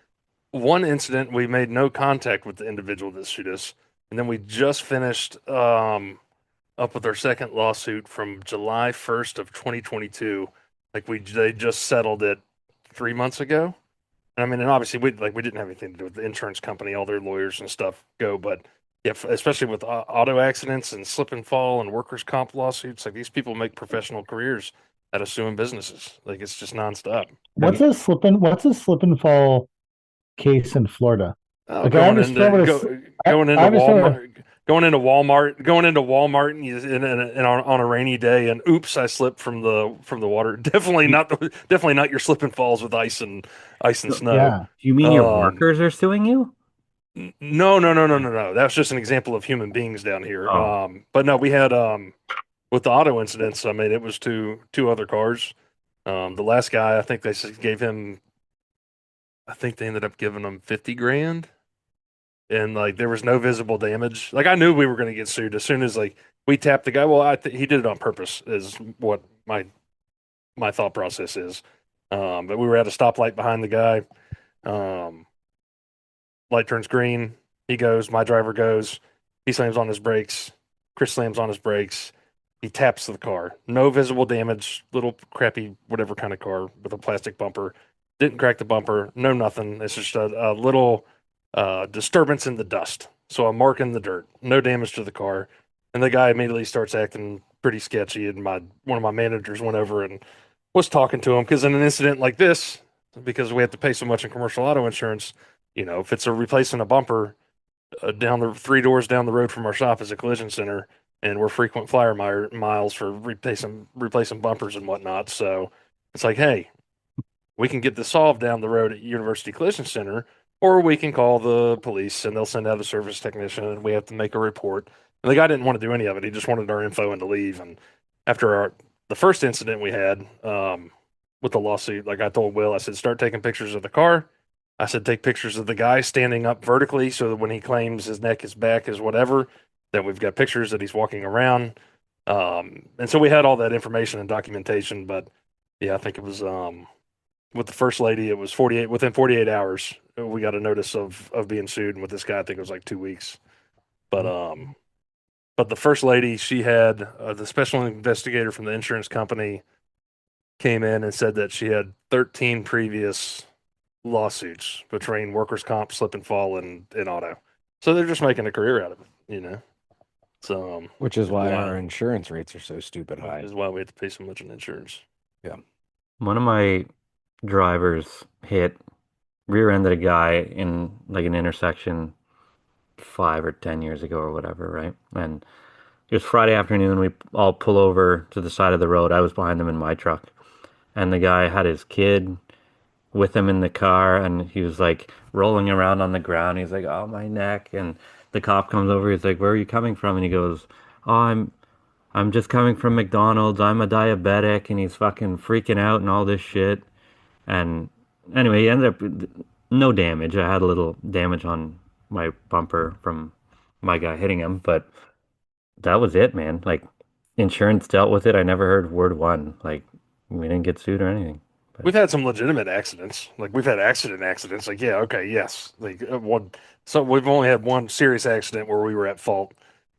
One incident, we made no contact with the individual that sued us, and then we just finished up with our second lawsuit from July 1st of 2022. Like they just settled it 3 months ago. And I mean, and obviously we didn't have anything to do with the insurance company. All their lawyers and stuff go, but yeah, especially with auto accidents and slip and fall and workers' comp lawsuits, like these people make professional careers out of suing businesses. Like it's just nonstop. What's a slip and fall case in Florida? Like, Going into Walmart and on a rainy day, and oops, I slipped from the water. Definitely not your slip and falls with ice and snow. Yeah. You mean your workers are suing you? No. That's just an example of human beings down here. Oh. But no, we had with the auto incidents. I mean, it was two other cars. The last guy, I think they ended up giving him 50 grand. And like there was no visible damage. Like I knew we were going to get sued as soon as like we tapped the guy. Well, he did it on purpose, is what my thought process is. But we were at a stoplight behind the guy. Light turns green. He goes. My driver goes. He slams on his brakes. Chris slams on his brakes. He taps the car. No visible damage. Little crappy whatever kind of car with a plastic bumper. Didn't crack the bumper. No nothing. It's just a little disturbance in the dust. So a mark in the dirt. No damage to the car. And the guy immediately starts acting pretty sketchy. And one of my managers went over and was talking to him because in an incident like this, because we have to pay so much in commercial auto insurance, if it's replacing a bumper down the 3 doors down the road from our shop is a collision center, and we're frequent flyer miles for replacing bumpers and whatnot. So it's like, hey, we can get this solved down the road at University Collision Center, or we can call the police and they'll send out a service technician and we have to make a report. And the guy didn't want to do any of it. He just wanted our info and to leave. And after the first incident we had with the lawsuit, like I told Will, I said, start taking pictures of the car. I said, take pictures of the guy standing up vertically so that when he claims his neck, his back is whatever, that we've got pictures that he's walking around. And so we had all that information and documentation. But yeah, I think it was with the first lady, it was within 48 hours, we got a notice of being sued. And with this guy, I think it was like 2 weeks. But the first lady, she had the special investigator from the insurance company came in and said that she had 13 previous lawsuits between workers' comp, slip and fall, and auto. So they're just making a career out of it, So which is why our insurance rates are so stupid high. Which is why we have to pay so much in insurance. Yeah. One of my drivers rear-ended a guy in like an intersection 5 or 10 years ago or whatever, right? And it was Friday afternoon. We all pull over to the side of the road. I was behind him in my truck, and the guy had his kid with him in the car, and he was like rolling around on the ground. He's like, "Oh, my neck!" And the cop comes over. He's like, "Where are you coming from?" And he goes, "Oh, I'm just coming from McDonald's. I'm a diabetic." And he's fucking freaking out and all this shit. And anyway, he ended up no damage. I had a little damage on my bumper from my guy hitting him, but that was it, man. Like insurance dealt with it. I never heard word one. Like we didn't get sued or anything. We've had some legitimate accidents. Like we've had accidents. Like, yeah, okay, yes. Like one, so we've only had one serious accident where we were at fault.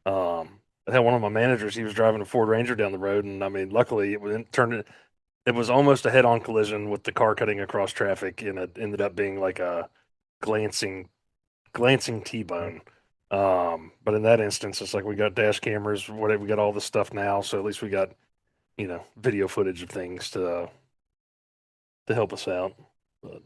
I had one of my managers. He was driving a Ford Ranger down the road, and I mean, luckily it was almost a head-on collision with the car cutting across traffic, and it ended up being like a glancing T-bone. But in that instance, it's like we got dash cameras, whatever. We got all this stuff now, so at least we got video footage of things to help us out. But,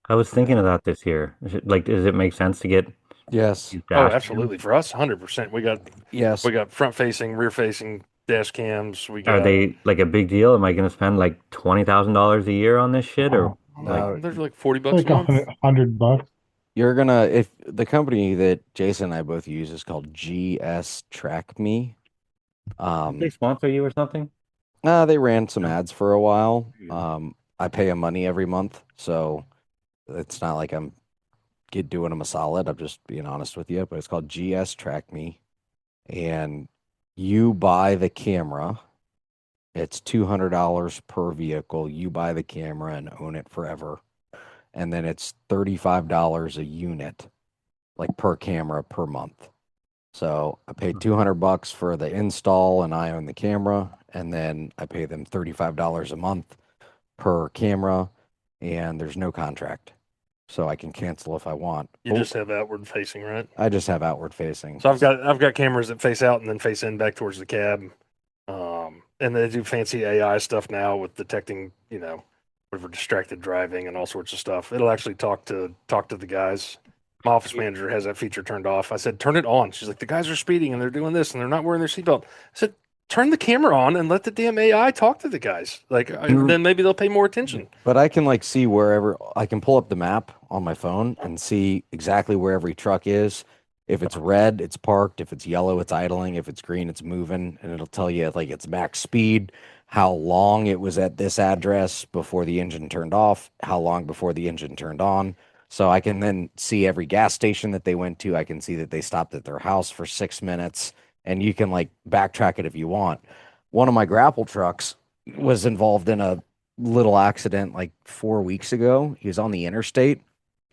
I was thinking of that this year. Like, does it make sense to get Yes. these oh, dash absolutely. For us, 100%. Yes. We got front-facing, rear-facing dash cams. We Are got. they like a big deal? Am I going to spend like $20,000 a year on this shit, or like? They're like $40 Like a month. $100. You're gonna if the company that Jason and I both use is called GS Track Me. They sponsor you or something? They ran some ads for a while. I pay them money every month, so it's not like I'm doing them a solid. I'm just being honest with you, but it's called GS Track Me, and you buy the camera. It's $200 per vehicle. You buy the camera and own it forever. And then it's $35 a unit, like per camera per month. So I paid $200 for the install and I own the camera. And then I pay them $35 a month per camera. And there's no contract. So I can cancel if I want. You just have outward facing, right? I just have outward facing. So I've got cameras that face out and then face in back towards the cab. And they do fancy AI stuff now with detecting, whatever distracted driving and all sorts of stuff. It'll actually talk to the guys. My office manager has that feature turned off. I said, turn it on. She's like, the guys are speeding and they're doing this and they're not wearing their seatbelt. I said, turn the camera on and let the damn AI talk to the guys. Like, then maybe they'll pay more attention. But I can see wherever I can pull up the map on my phone and see exactly where every truck is. If it's red, it's parked. If it's yellow, it's idling. If it's green, it's moving. And it'll tell you like its max speed, how long it was at this address before the engine turned off, how long before the engine turned on. So I can then see every gas station that they went to. I can see that they stopped at their house for 6 minutes. And you can backtrack it if you want. One of my grapple trucks was involved in a little accident 4 weeks ago. He was on the interstate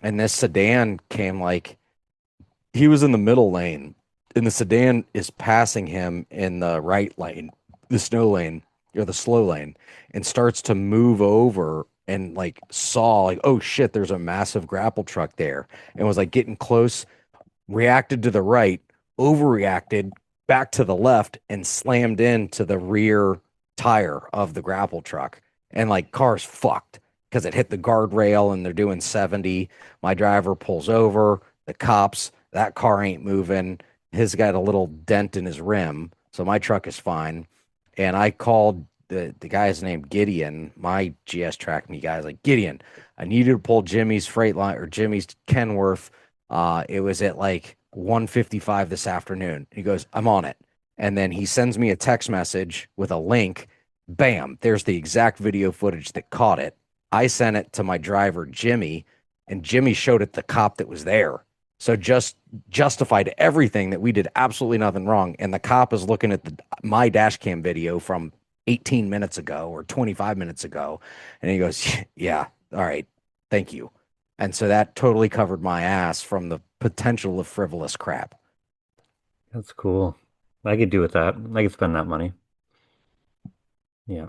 and this sedan came he was in the middle lane and the sedan is passing him in the right lane, the snow lane or the slow lane, and starts to move over and saw oh shit, there's a massive grapple truck there, and was getting close, reacted to the right, overreacted back to the left and slammed into the rear tire of the grapple truck. And car's fucked because it hit the guardrail and they're doing 70. My driver pulls over, the cops, that car ain't moving. His got a little dent in his rim, so my truck is fine. And I called the guy's named Gideon, my GS Track Me guy. Like, Gideon, I need you to pull Jimmy's Freightliner or Jimmy's Kenworth. It was at 1:55 this afternoon. He goes, I'm on it. And then he sends me a text message with a link. Bam, there's the exact video footage that caught it. I sent it to my driver, Jimmy, and Jimmy showed it the cop that was there. So just justified everything that we did absolutely nothing wrong. And the cop is looking at my dash cam video from 18 minutes ago or 25 minutes ago. And he goes, yeah, all right, thank you. And so that totally covered my ass from the potential of frivolous crap. That's cool. I could do with that. I could spend that money. Yeah.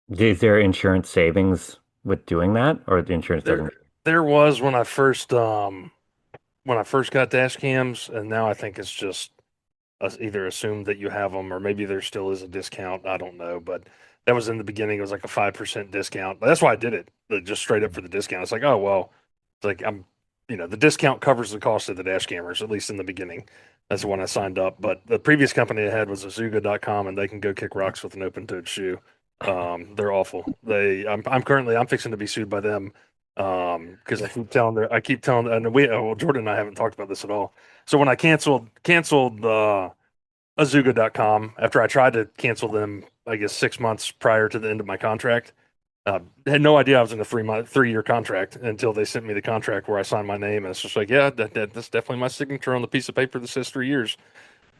Is there insurance savings with doing that, or the insurance doesn't? There was when I first got dash cams, and now I think it's just either assumed that you have them, or maybe there still is a discount. I don't know, but that was in the beginning. It was like a 5% discount. That's why I did it, just straight up for the discount. It's like, oh well, it's like the discount covers the cost of the dash cameras, at least in the beginning. That's when I signed up. But the previous company I had was Azuga.com, and they can go kick rocks with an open-toed shoe. They're awful. I'm fixing to be sued by them because I keep telling Jordan and I haven't talked about this at all. So when I canceled Azuga.com after I tried to cancel them, I guess 6 months prior to the end of my contract, had no idea I was in a 3-year contract until they sent me the contract where I signed my name, and it's just like, yeah, that's definitely my signature on the piece of paper that says 3 years.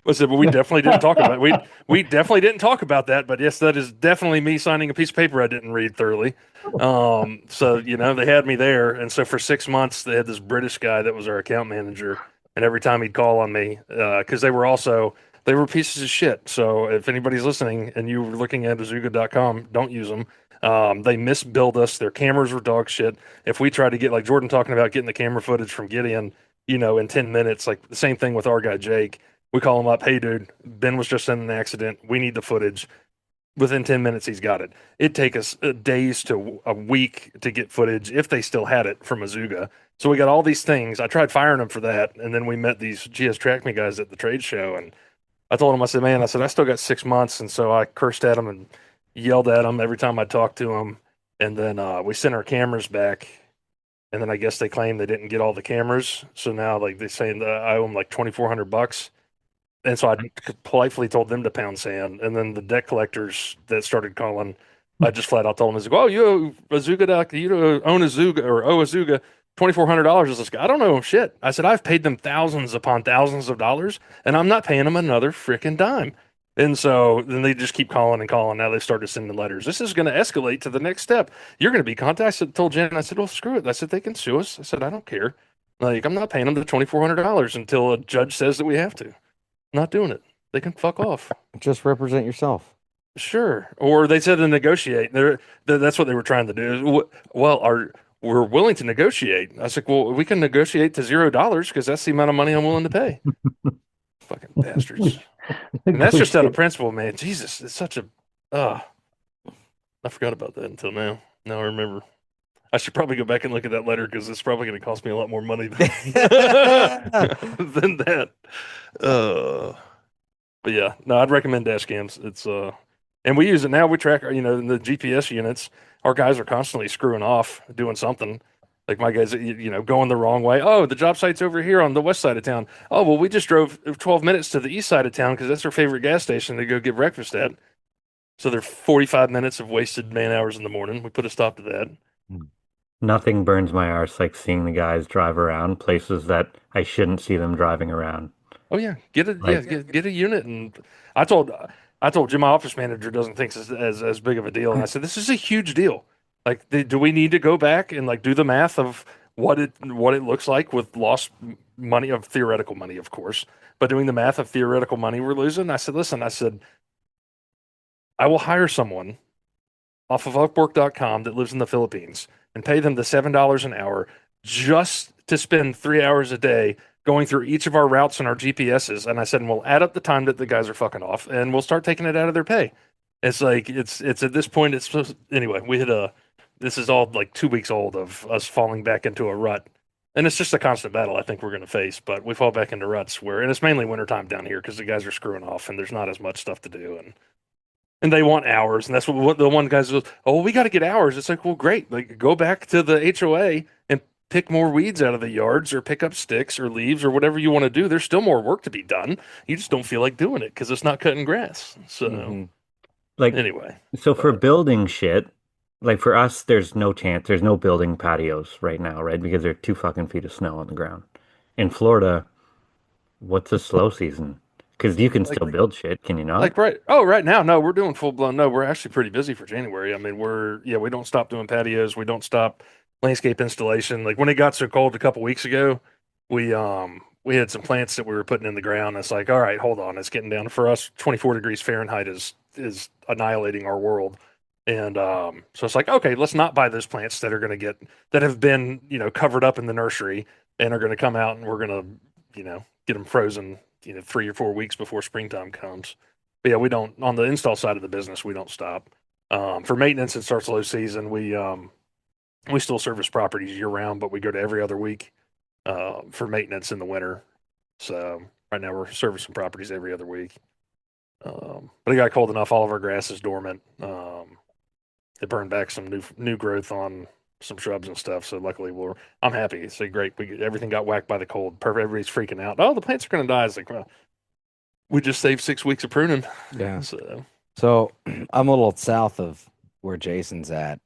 But we definitely didn't talk about it. We definitely didn't talk about that. But yes, that is definitely me signing a piece of paper I didn't read thoroughly. So they had me there, and so for 6 months they had this British guy that was our account manager, and every time he'd call on me, because they were pieces of shit. So if anybody's listening and you were looking at Azuga.com, don't use them. They misbilled us. Their cameras were dog shit. If we tried to get, like Jordan talking about, getting the camera footage from Gideon, in 10 minutes, like the same thing with our guy Jake. We call him up, hey dude, Ben was just in an accident. We need the footage. Within 10 minutes, he's got it. It'd take us days to a week to get footage if they still had it from Azuga. So we got all these things. I tried firing them for that, and then we met these GS Track Me guys at the trade show, and I told him, I said, man, I still got 6 months, and so I cursed at him and yelled at him every time I talked to him, and then we sent our cameras back, and then I guess they claimed they didn't get all the cameras, so now like they're saying that I owe them like $2,400. And so I politely told them to pound sand. And then the debt collectors that started calling, I just flat out told them, oh, you owe Azuga, you own Azuga or owe Azuga $2,400. I was like, I don't owe them shit. I said, I've paid them thousands upon thousands of dollars, and I'm not paying them another freaking dime. And so then they just keep calling and calling. Now they started sending letters. This is going to escalate to the next step. You're going to be contacted. I told Jen, I said, well, screw it. I said, they can sue us. I said, I don't care. Like, I'm not paying them the $2,400 until a judge says that we have to. Not doing it. They can fuck off. Just represent yourself. Sure. Or they said to negotiate. That's what they were trying to do. Well, we're willing to negotiate. I said, well, we can negotiate to $0 because that's the amount of money I'm willing to pay. Fucking bastards. And that's just out of principle, man. Jesus, it's such a. I forgot about that until now. Now I remember. I should probably go back and look at that letter because it's probably going to cost me a lot more money than, than that. But yeah, no, I'd recommend dash cams. It's and we use it now. We track, in the GPS units. Our guys are constantly screwing off, doing something. Like my guys, going the wrong way. Oh, the job site's over here on the west side of town. Oh, well, we just drove 12 minutes to the east side of town because that's our favorite gas station to go get breakfast at. So they're 45 minutes of wasted man hours in the morning. We put a stop to that. Nothing burns my arse like seeing the guys drive around places that I shouldn't see them driving around. Oh yeah, get a unit. And I told Jim, my office manager doesn't think it's as big of a deal, and I said this is a huge deal. Like, do we need to go back and like do the math of what it looks like with lost money, of theoretical money, of course, but doing the math of theoretical money we're losing? I said, listen, I will hire someone off of Upwork.com that lives in the Philippines and pay them the $7 an hour just to spend 3 hours a day going through each of our routes and our GPSs. And I said, and we'll add up the time that the guys are fucking off, and we'll start taking it out of their pay. It's like, it's at this point, it's supposed, anyway, this is all like 2 weeks old of us falling back into a rut. And it's just a constant battle I think we're going to face, but we fall back into ruts and it's mainly wintertime down here because the guys are screwing off and there's not as much stuff to do. And they want hours, and that's what the one guy says, oh, we got to get hours. It's like, well, great. Like, go back to the HOA and pick more weeds out of the yards or pick up sticks or leaves or whatever you want to do. There's still more work to be done. You just don't feel like doing it because it's not cutting grass. So, anyway. So for building shit, like for us, there's no chance. There's no building patios right now, right? Because there are 2 fucking feet of snow on the ground. In Florida, what's a slow season? Because you can still build shit, can you not? Right now, no, we're doing full blown. No, we're actually pretty busy for January. I mean, we don't stop doing patios. We don't stop landscape installation. Like when it got so cold a couple weeks ago, we had some plants that we were putting in the ground. It's like, all right, hold on, it's getting down for us. 24 degrees Fahrenheit is annihilating our world. And so it's like, okay, let's not buy those plants that have been, covered up in the nursery and are going to come out, and we're going to, get them frozen 3 or 4 weeks before springtime comes. But yeah, we don't, on the install side of the business, we don't stop. For maintenance, it starts low season. We still service properties year round, but we go to every other week for maintenance in the winter. So right now we're servicing properties every other week. But it got cold enough, all of our grass is dormant. It burned back some new growth on some shrubs and stuff. So luckily I'm happy. It's like great. Everything got whacked by the cold. Perfect. Everybody's freaking out. Oh, the plants are going to die. It's like, well, we just saved 6 weeks of pruning. Yeah. So I'm a little south of where Jason's at,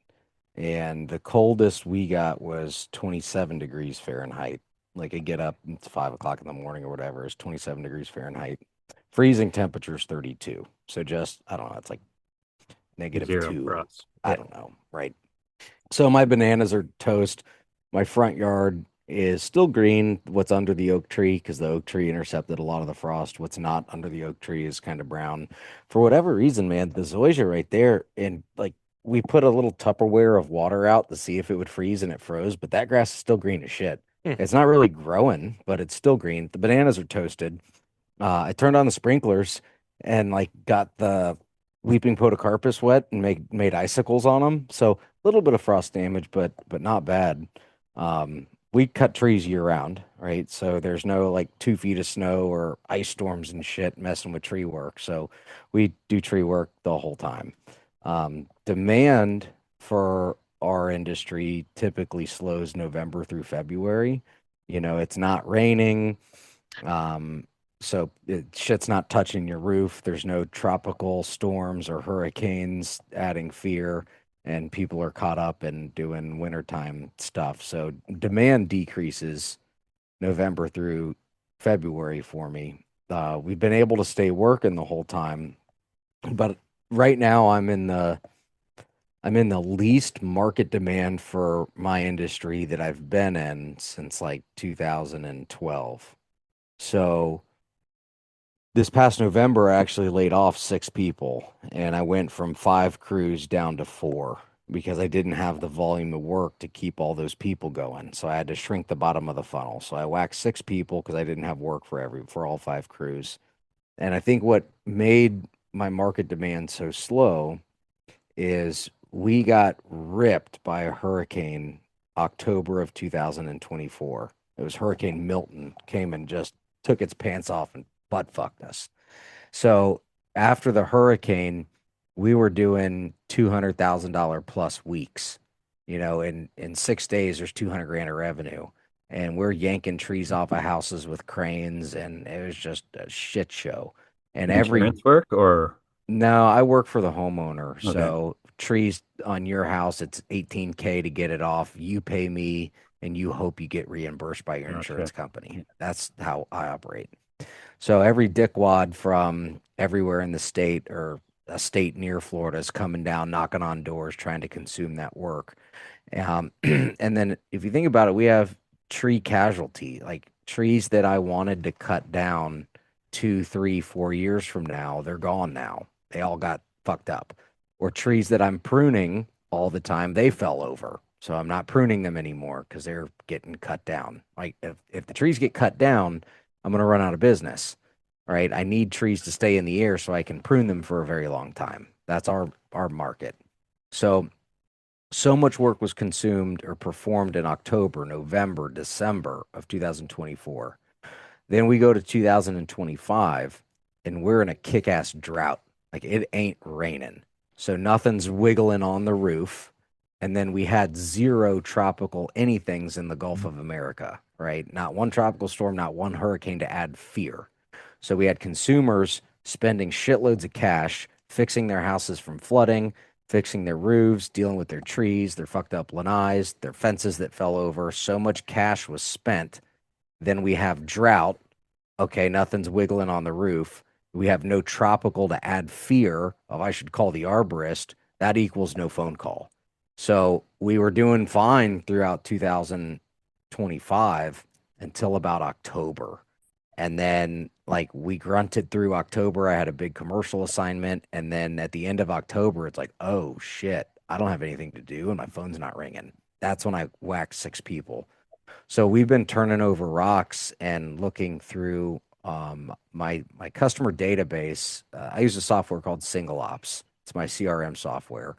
and the coldest we got was 27 degrees Fahrenheit. Like I get up, it's 5 o'clock in the morning or whatever. It's 27 degrees Fahrenheit. Freezing temperature is 32. So just, I don't know, it's like Zero -2. frost. I don't know, right? So my bananas are toast. My front yard is still green. What's under the oak tree, because the oak tree intercepted a lot of the frost. What's not under the oak tree is kind of brown. For whatever reason, man, the zoysia right there, and like we put a little Tupperware of water out to see if it would freeze, and it froze, but that grass is still green as shit. It's not really growing, but it's still green. The bananas are toasted. I turned on the sprinklers and like got the weeping podocarpus wet and made icicles on them. So a little bit of frost damage, but not bad. We cut trees year round, right? So there's no like 2 feet of snow or ice storms and shit messing with tree work. So we do tree work the whole time. Demand for our industry typically slows November through February. It's not raining. So shit's not touching your roof. There's no tropical storms or hurricanes adding fear, and people are caught up in doing wintertime stuff. So demand decreases November through February for me. We've been able to stay working the whole time, but right now I'm in the least market demand for my industry that I've been in since like 2012. So this past November, I actually laid off 6 people, and I went from 5 crews down to 4 because I didn't have the volume of work to keep all those people going. So I had to shrink the bottom of the funnel. So I whacked 6 people because I didn't have work for all 5 crews. And I think what made my market demand so slow is we got ripped by a hurricane October of 2024. It was Hurricane Milton, came and just took its pants off and butt fucked us. So after the hurricane, we were doing $200,000 plus weeks. In 6 days, there's 200 grand of revenue, and we're yanking trees off of houses with cranes, and it was just a shit show. And Insurance work or no, I work for the homeowner. Okay. So trees on your house, it's $18K to get it off. You pay me, and you hope you get reimbursed by your insurance company. That's how I operate. So every dickwad from everywhere in the state or a state near Florida is coming down, knocking on doors, trying to consume that work. And then if you think about it, we have tree casualty, like trees that I wanted to cut down 2, 3, 4 years from now, they're gone now. They all got fucked up. Or trees that I'm pruning all the time, they fell over. So I'm not pruning them anymore because they're getting cut down. Like if the trees get cut down, I'm going to run out of business, right? I need trees to stay in the air so I can prune them for a very long time. That's our market. So much work was consumed or performed in October, November, December of 2024. Then we go to 2025 and we're in a kick-ass drought. Like it ain't raining. So nothing's wiggling on the roof. And then we had 0 tropical anythings in the Gulf of America, right? Not one tropical storm, not one hurricane to add fear. So we had consumers spending shitloads of cash, fixing their houses from flooding, fixing their roofs, dealing with their trees, their fucked up lanais, their fences that fell over. So much cash was spent. Then we have drought. Okay, nothing's wiggling on the roof. We have no tropical to add fear of I should call the arborist. That equals no phone call. So we were doing fine throughout 2025 until about October. And then like we grunted through October. I had a big commercial assignment. And then at the end of October, it's like, oh shit, I don't have anything to do and my phone's not ringing. That's when I whacked 6 people. So we've been turning over rocks and looking through my customer database. I use a software called Single Ops. It's my CRM software.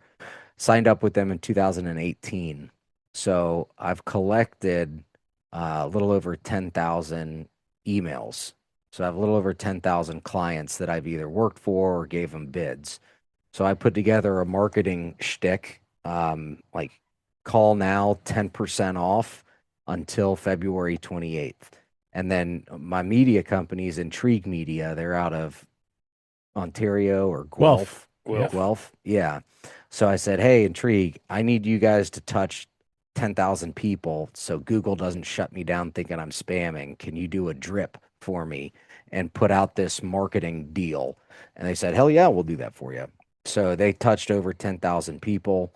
Signed up with them in 2018. So I've collected a little over 10,000 emails. So I have a little over 10,000 clients that I've either worked for or gave them bids. So I put together a marketing shtick, like call now 10% off until February 28th. And then my media company is Intrigue Media. They're out of Ontario or Guelph. Guelph. Yeah. So I said, hey, Intrigue, I need you guys to touch 10,000 people so Google doesn't shut me down thinking I'm spamming. Can you do a drip for me? and put out this marketing deal. And they said, hell yeah, we'll do that for you. So they touched over 10,000 people.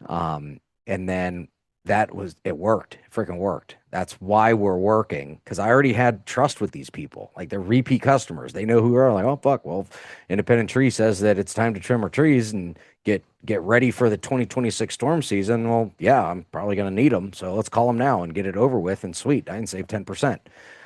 And then it worked. It freaking worked. That's why we're working, because I already had trust with these people. Like, they're repeat customers. They know who we are. Like, oh, fuck. Well, if Independent Tree says that it's time to trim our trees and get ready for the 2026 storm season. Well, yeah, I'm probably going to need them. So let's call them now and get it over with. And sweet, I can save 10%.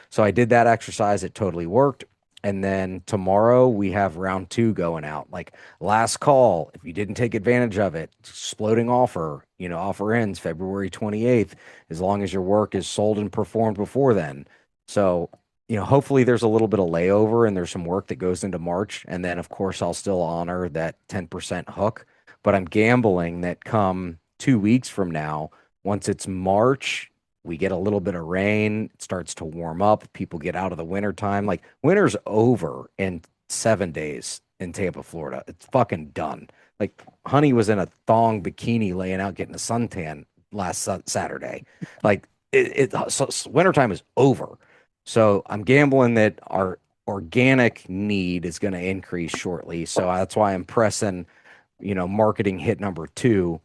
So I did that exercise. It totally worked. And then tomorrow we have round 2 going out. Like, last call, if you didn't take advantage of it, exploding offer, offer ends February 28th, as long as your work is sold and performed before then. So, hopefully there's a little bit of layover and there's some work that goes into March. And then, of course, I'll still honor that 10% hook. But I'm gambling that come 2 weeks from now, once it's March, we get a little bit of rain, it starts to warm up, people get out of the winter time. Like, winter's over in 7 days in Tampa, Florida. It's fucking done. Like, Honey was in a thong bikini laying out getting a suntan last Saturday. Like, wintertime is over. So I'm gambling that our organic need is going to increase shortly. So that's why I'm pressing, marketing hit number 2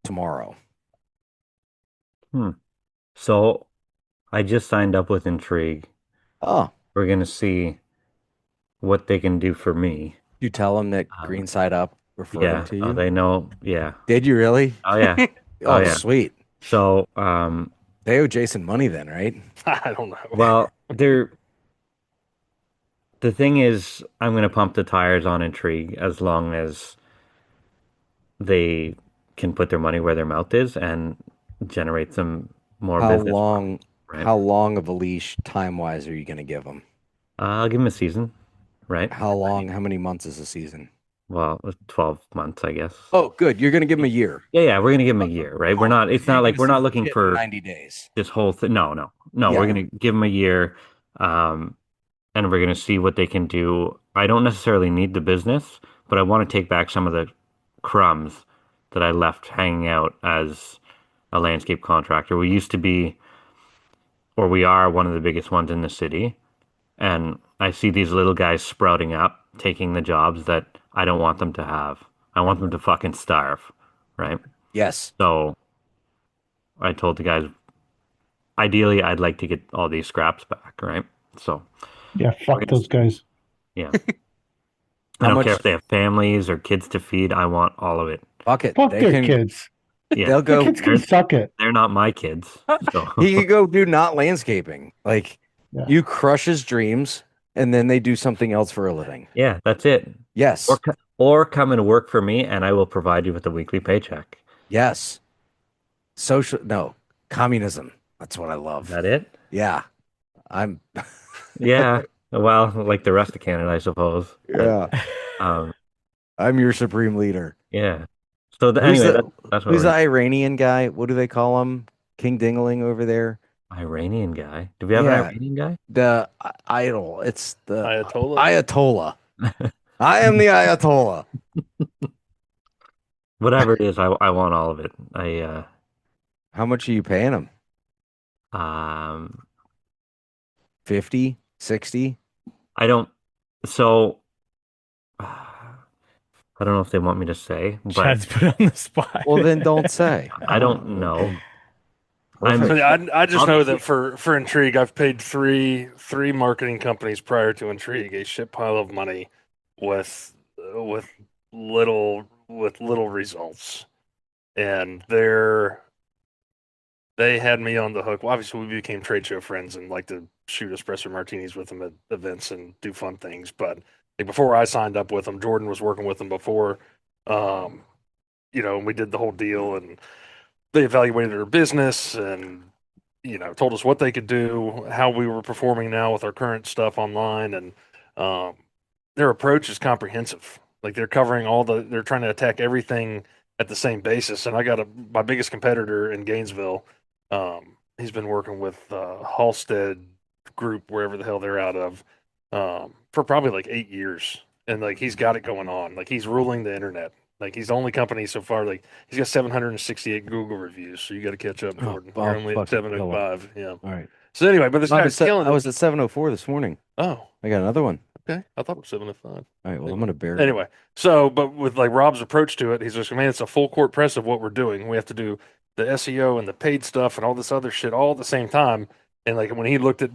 tomorrow. So I just signed up with Intrigue. Oh, we're going to see what they can do for me. You tell them that Green Side Up referred them to you? They know. Yeah. Did you really? Oh, yeah. Oh, yeah. Sweet. So they owe Jason money then, right? I don't know. Well, the thing is, I'm going to pump the tires on Intrigue as long as they can put their money where their mouth is and generate some more business. How long of a leash time-wise are you going to give them? I'll give them a season, right? How long? How many months is a season? Well, 12 months, I guess. Oh, good. You're going to give them a year. Yeah, we're going to give them a year, right? It's not like we're not looking for 90 days. This whole thing. No. Yeah. We're going to give them a year, and we're going to see what they can do. I don't necessarily need the business, but I want to take back some of the crumbs that I left hanging out as a landscape contractor. We used to be, or we are, one of the biggest ones in the city. And I see these little guys sprouting up, taking the jobs that I don't want them to have. I want them to fucking starve, right? Yes. So I told the guys, ideally, I'd like to get all these scraps back, right? So yeah, fuck those guys. Yeah. I don't care if they have families or kids to feed. I want all of it. Fuck it. Fuck their kids. Yeah. They'll go. The kids can suck it. They're not my kids. So. He could go do not landscaping. Like, you crush his dreams, and then they do something else for a living. Yeah, that's it. Yes. Or come and work for me, and I will provide you with a weekly paycheck. Yes. Communism. That's what I love. Is that it? Yeah. Yeah. Well, like the rest of Canada, I suppose. Yeah. I'm your supreme leader. Yeah. So anyway, that's what who's the Iranian guy? What do they call him? King Dingling over there. Iranian guy. Do we have an Iranian guy? The idol. It's the Ayatollah. Ayatollah. I am the Ayatollah. Whatever it is, I want all of it. How much are you paying him? 50, 60? I don't know if they want me to say, but Chad's put on the spot. Well, then don't say. I don't know. I just know that for Intrigue, I've paid three marketing companies prior to Intrigue a shit pile of money with little results, and they had me on the hook. Well, obviously, we became trade show friends and like to shoot espresso martinis with them at events and do fun things. But like, before I signed up with them, Jordan was working with them before, and we did the whole deal, and they evaluated our business and, told us what they could do, how we were performing now with our current stuff online. And their approach is comprehensive. Like, they're covering they're trying to attack everything at the same basis. And I got my biggest competitor in Gainesville. He's been working with Halstead Group, wherever the hell they're out of, for probably like 8 years. And like, he's got it going on. Like, he's ruling the internet. Like, he's the only company so far. Like, he's got 768 Google reviews, so you got to catch up, Jordan. You're only at 705. Yeah. All right. So anyway, but this I guy's killing I it. was at 7:04 this morning. Oh, I got another one. okay. I thought it was 7:05. All right, well, I'm gonna bear. Anyway, so but with like Rob's approach to it, he's just man, it's a full court press of what we're doing. We have to do the SEO and the paid stuff and all this other shit all at the same time. And like when he looked at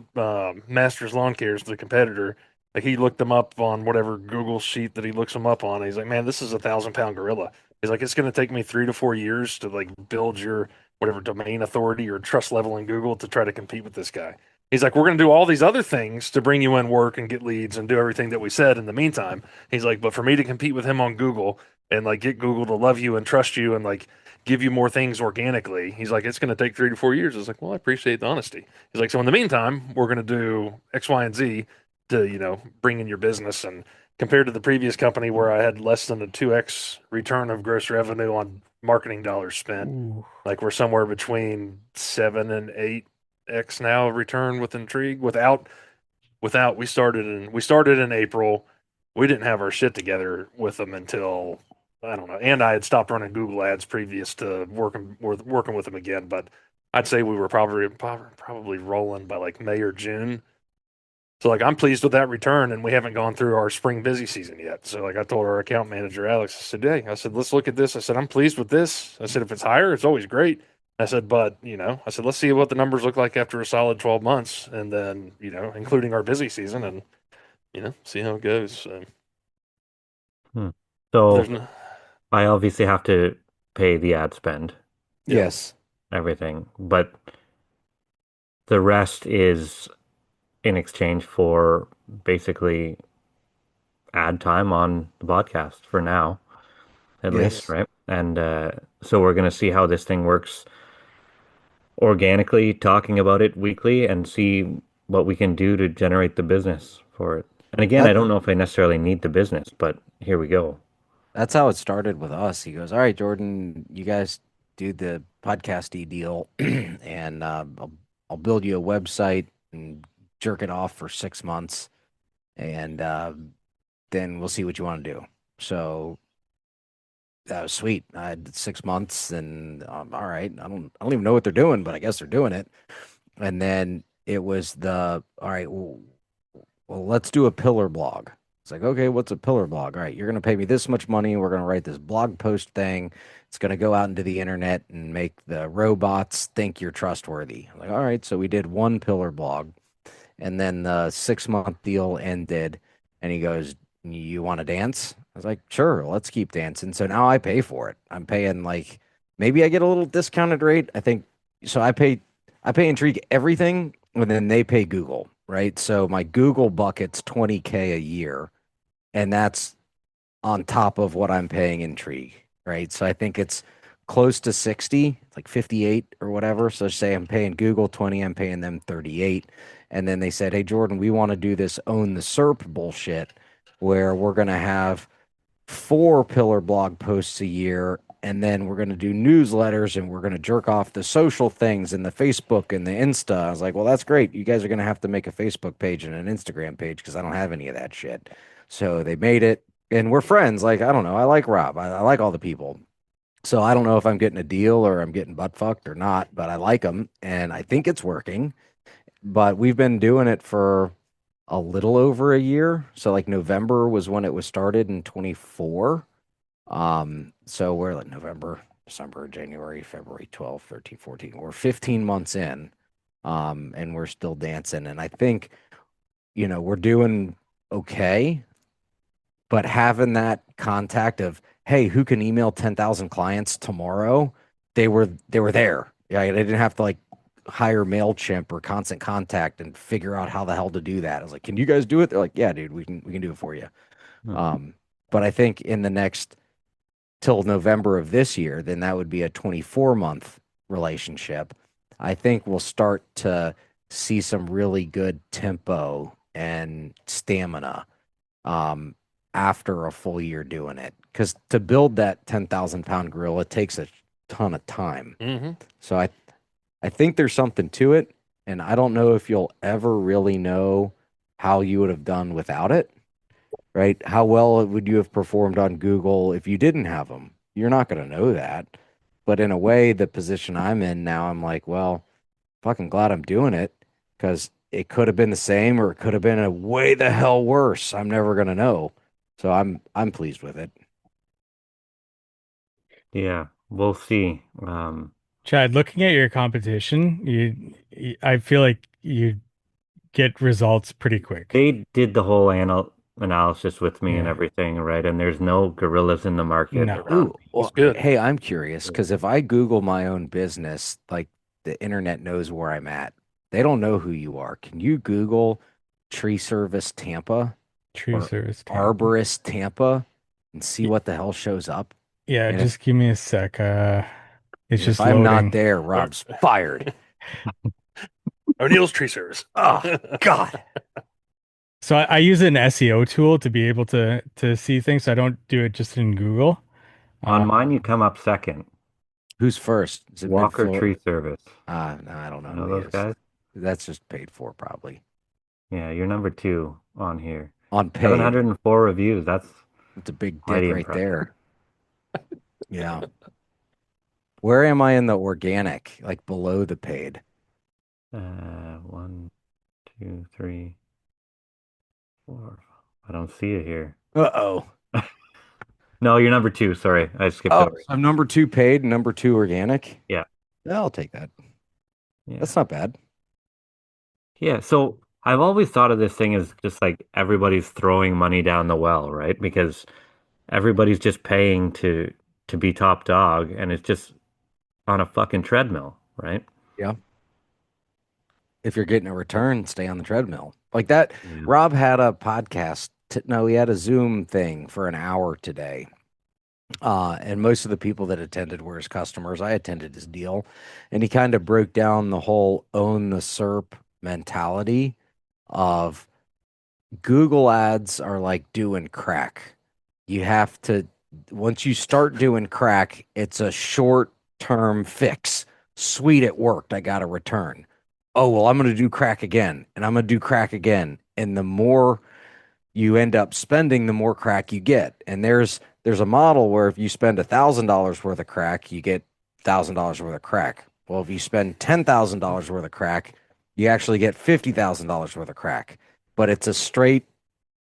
Masters Lawn Cares, the competitor, like he looked them up on whatever Google sheet that he looks them up on. He's like, man, this is a 1,000-pound gorilla. He's like, it's going to take me 3 to 4 years to like build your whatever domain authority or trust level in Google to try to compete with this guy. He's like, we're going to do all these other things to bring you in work and get leads and do everything that we said in the meantime. He's like, but for me to compete with him on Google and like get Google to love you and trust you and like give you more things organically, he's like, it's going to take 3 to 4 years. I was like, well, I appreciate the honesty. He's like, so in the meantime, we're going to do X, Y, and Z to, you know, bring in your business. And compared to the previous company where I had less than a 2x return of gross revenue on marketing dollars spent, like we're somewhere between 7 and 8x now return with Intrigue without we started in April. We didn't have our shit together with them until I don't know. And I had stopped running Google ads previous to working with them again, but I'd say we were probably rolling by like May or June. So like I'm pleased with that return, and we haven't gone through our spring busy season yet. So like I told our account manager Alex, I said, hey, I said let's look at this. I said I'm pleased with this. I said if it's higher, it's always great. I said, but you know, I said let's see what the numbers look like after a solid 12 months, and then you know, including our busy season, and you know, see how it goes. So I obviously have to pay the ad spend. Yes. Everything, but the rest is in exchange for basically ad time on the podcast for now, at least, right? And so we're going to see how this thing works organically, talking about it weekly, and see what we can do to generate the business for it. And again, I don't know if I necessarily need the business, but here we go. That's how it started with us. He goes, all right, Jordan, you guys do the podcasty deal, and I'll build you a website and jerk it off for 6 months, and then we'll see what you want to do. So that was sweet. I had 6 months, and all right, I don't even know what they're doing, but I guess they're doing it. And then it was all right, well, let's do a pillar blog. It's like, okay, what's a pillar blog? All right, you're going to pay me this much money. We're going to write this blog post thing. It's going to go out into the internet and make the robots think you're trustworthy. I'm like, all right, so we did one pillar blog. And then the 6-month deal ended, and he goes, you want to dance? I was like, sure, let's keep dancing. So now I pay for it. I'm paying like, maybe I get a little discounted rate. I think, so I pay Intrigue everything, and then they pay Google, right? So my Google bucket's $20K a year, and that's on top of what I'm paying Intrigue, right? So I think it's close to 60, like 58 or whatever. So say I'm paying Google 20, I'm paying them 38. And then they said, hey, Jordan, we want to do this own the SERP bullshit where we're going to have 4 pillar blog posts a year, and then we're going to do newsletters, and we're going to jerk off the social things and the Facebook and the Insta. I was like, well, that's great. You guys are going to have to make a Facebook page and an Instagram page because I don't have any of that shit. So they made it, and we're friends. Like, I don't know. I like Rob. I like all the people. So I don't know if I'm getting a deal or I'm getting butt fucked or not, but I like them, and I think it's working. But we've been doing it for a little over a year. So like November was when it was started in 24. So we're like November, December, January, February, 12, 13, 14. We're 15 months in, and we're still dancing. And I think, you know, we're doing okay, but having that contact of, hey, who can email 10,000 clients tomorrow? They were there. Yeah, they didn't have to like hire MailChimp or Constant Contact and figure out how the hell to do that. I was like, can you guys do it? They're like, yeah, dude, we can do it for you. But I think in the next till November of this year, then that would be a 24-month relationship. I think we'll start to see some really good tempo and stamina after a full year doing it. Because to build that 10,000-pound gorilla takes a ton of time. Mm-hmm. So I think there's something to it, and I don't know if you'll ever really know how you would have done without it, right? How well would you have performed on Google if you didn't have them? You're not going to know that. But in a way, the position I'm in now, I'm like, well, fucking glad I'm doing it. because it could have been the same or it could have been a way the hell worse. I'm never gonna know. So I'm pleased with it. Yeah, we'll see. Chad, looking at your competition, I feel like you get results pretty quick. They did the whole analysis with me and Yeah. everything, right? And there's no gorillas in the market No. around Ooh, me. well, good. hey, I'm curious because if I Google my own business, like the internet knows where I'm at. They don't know who you are. Can you Google tree service Tampa Tree or service Tampa. arborist Tampa and see what the hell shows up? Yeah, And just give me a sec. It's just if I'm loading. not there, Rob's fired. O'Neill's Tree Service. Oh God. So I use an SEO tool to be able to see things. So I don't do it just in Google. On mine, you come up second. Who's first? Is it Walker mid-floor? Tree Service. No, I don't know You know who those he is. guys? That's just paid for, probably. Yeah, you're number 2 on here. On paid. 704 reviews. That's a big dick mighty right impressive. there. Yeah. Where am I in the organic? Like below the paid? 1, 2, 3, 4. I don't see it here. Uh-oh. No, you're number 2. Sorry, I skipped Oh, over. I'm number 2 paid, number 2 organic. Yeah. I'll take that. Yeah. That's not bad. Yeah, so I've always thought of this thing as just like everybody's throwing money down the well, right? Because everybody's just paying to be top dog, and it's just on a fucking treadmill, right? Yeah. If you're getting a return, stay on the treadmill. Like that, Rob had a podcast. No, he had a Zoom thing for an hour today. And most of the people that attended were his customers. I attended his deal, and he kind of broke down the whole own the SERP mentality of Google ads are like doing crack. You have to, once you start doing crack, it's a short-term fix. Sweet, it worked. I got a return. Oh, well, I'm going to do crack again, and I'm going to do crack again. And the more you end up spending, the more crack you get. And there's a model where if you spend $1,000 worth of crack, you get $1,000 worth of crack. Well, if you spend $10,000 worth of crack, you actually get $50,000 worth of crack. But it's a straight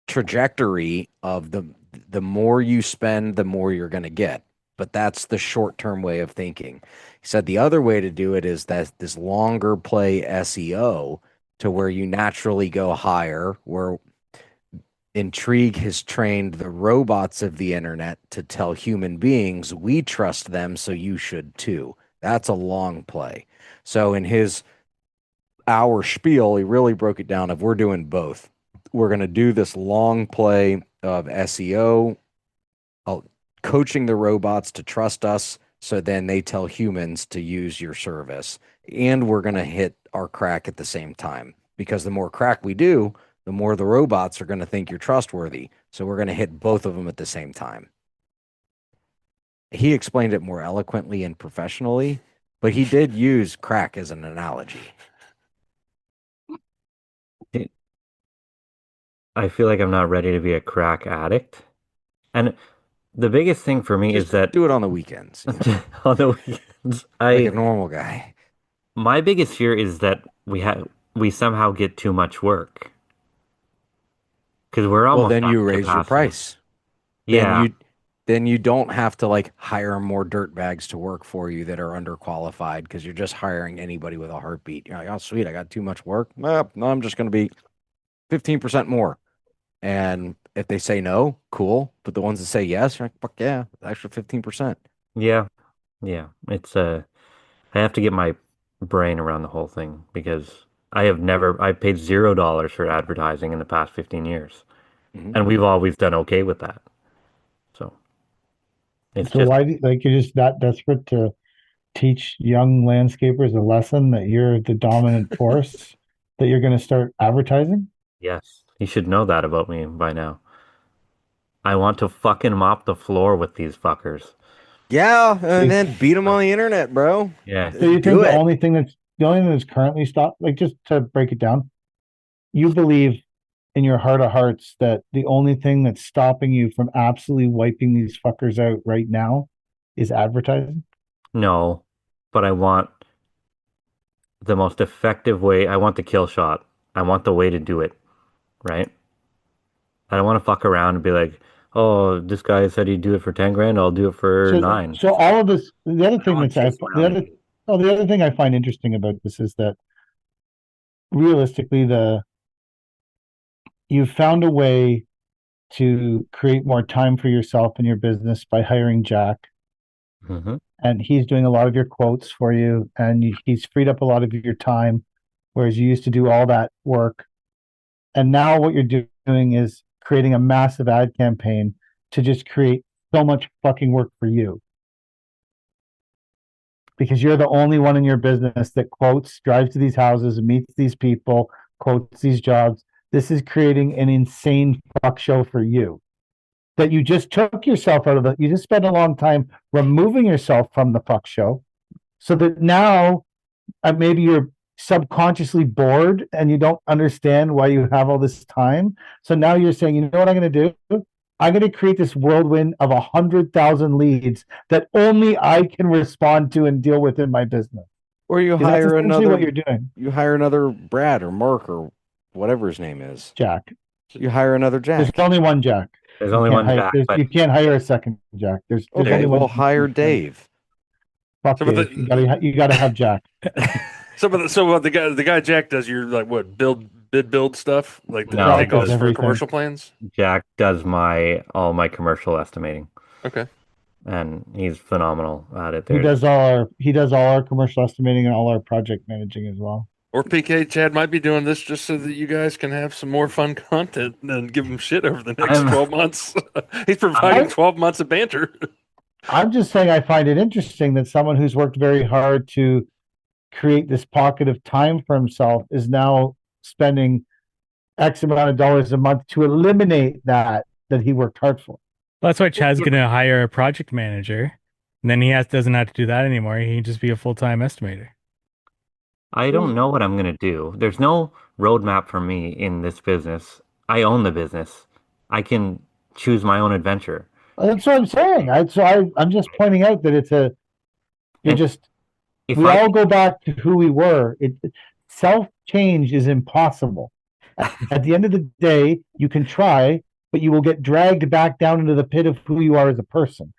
trajectory of the more you spend, the more you're going to get. But that's the short-term way of thinking. He said the other way to do it is that this longer play SEO to where you naturally go higher, where Intrigue has trained the robots of the internet to tell human beings, we trust them, so you should too. That's a long play. So in his hour spiel, he really broke it down of we're doing both. We're going to do this long play of SEO, coaching the robots to trust us, so then they tell humans to use your service. And we're going to hit our crack at the same time, because the more crack we do, the more the robots are going to think you're trustworthy. So we're going to hit both of them at the same time. He explained it more eloquently and professionally, but he did use crack as an analogy. I feel like I'm not ready to be a crack addict. And the biggest thing for me is that do it on the weekends. On the weekends, like a normal guy. My biggest fear is that we somehow get too much work. Because we're almost then you at raise your capacity. price. Yeah. Then you don't have to like hire more dirtbags to work for you that are underqualified, because you're just hiring anybody with a heartbeat. You're like, oh sweet, I got too much work. Well, no, I'm just going to be 15% more. And if they say no, cool. But the ones that say yes, you're like, fuck yeah, extra 15%. Yeah. Yeah. It's I have to get my brain around the whole thing, because I paid $0 for advertising in the past 15 years. Mm-hmm. And we've always done okay with that. So why you're just that desperate to teach young landscapers a lesson that you're the dominant force, that you're going to start advertising? Yes. You should know that about me by now. I want to fucking mop the floor with these fuckers. Yeah, and then beat them on the internet, bro. Yeah. So you think the only thing that's currently stopped, like, just to break it down, you believe in your heart of hearts that the only thing that's stopping you from absolutely wiping these fuckers out right now is advertising? No, but I want the most effective way. I want the kill shot. I want the way to do it, right? I don't want to fuck around and be like, oh, this guy said he'd do it for 10 grand. I'll do it for 9. So all of this, the other thing want that's chase around the other thing I find interesting about this is that realistically, you've found a way to create more time for yourself and your business by hiring Jack. Mm-hmm. And he's doing a lot of your quotes for you, and he's freed up a lot of your time, whereas you used to do all that work. And now what you're doing is creating a massive ad campaign to just create so much fucking work for you. Because you're the only one in your business that quotes, drives to these houses, meets these people, quotes these jobs. This is creating an insane fuck show for you. That you just took yourself out of you just spent a long time removing yourself from the fuck show, so that now maybe you're subconsciously bored and you don't understand why you have all this time. So now you're saying, you know what I'm going to do? I'm going to create this whirlwind of 100,000 leads that only I can respond to and deal with in my business. Or you That's hire essentially another. what you're doing. You hire another Brad or Mark or whatever his name is. Jack. You hire another Jack. There's only one Jack. There's only one Jack. But You can't hire a second Jack. There's Okay, only one. we'll hire Dave. Fuck So, but Dave. You gotta have Jack. So what the guy Jack does, you're like what build stuff like the No, take all his for everything. commercial plans. Jack does all my commercial estimating, Okay. and he's phenomenal at it. He does all our commercial estimating and all our project managing as well. Or PK Chad might be doing this just so that you guys can have some more fun content and give him shit over the next 12 months. He's providing 12 months of banter. I'm just saying I find it interesting that someone who's worked very hard to create this pocket of time for himself is now spending X amount of dollars a month to eliminate that he worked hard for. That's why Chad's going to hire a project manager. And then he doesn't have to do that anymore. He can just be a full-time estimator. I don't know what I'm going to do. There's no roadmap for me in this business. I own the business. I can choose my own adventure. That's what I'm saying. I'm just pointing out that we all go back to who we were. Self-change is impossible. At the end of the day, you can try, but you will get dragged back down into the pit of who you are as a person.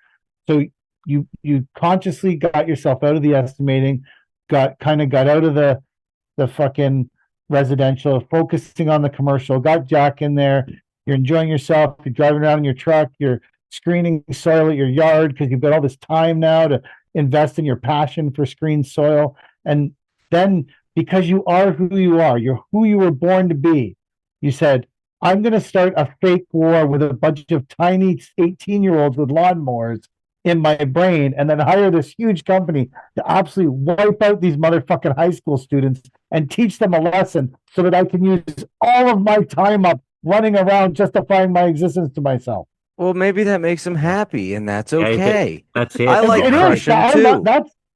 So you consciously got yourself out of the estimating, got out of the fucking residential, focusing on the commercial, got Jack in there. You're enjoying yourself. You're driving around in your truck. You're screening soil at your yard because you've got all this time now to invest in your passion for screened soil. And then because you are who you are, you're who you were born to be, you said, I'm going to start a fake war with a bunch of tiny 18-year-olds with lawnmowers in my brain and then hire this huge company to absolutely wipe out these motherfucking high school students and teach them a lesson so that I can use all of my time up running around justifying my existence to myself. Well, maybe that makes him happy, and that's okay. That's it. I like crushing too.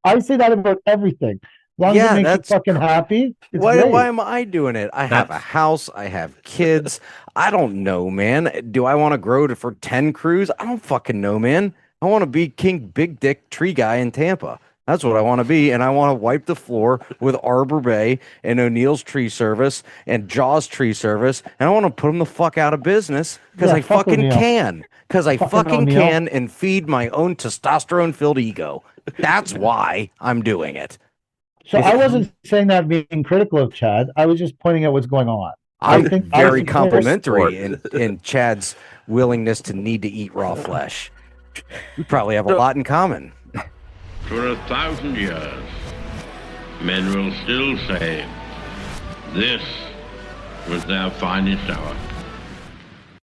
I say that about everything. As long as it makes you fucking happy. Why am I doing it? I have a house. I have kids. I don't know, man. Do I want to grow for 10 crews? I don't fucking know, man. I want to be King Big Dick Tree Guy in Tampa. That's what I want to be, and I want to wipe the floor with Arbor Bay and O'Neill's Tree Service and Jaws Tree Service, and I want to put them the fuck out of business because I fucking can. Because I fucking can and feed my own testosterone-filled ego. That's why I'm doing it. So I wasn't saying that being critical of Chad. I was just pointing out what's going on. I'm very complimentary in Chad's willingness to need to eat raw flesh. We probably have a lot in common. For 1,000 years, men will still say this was their finest hour.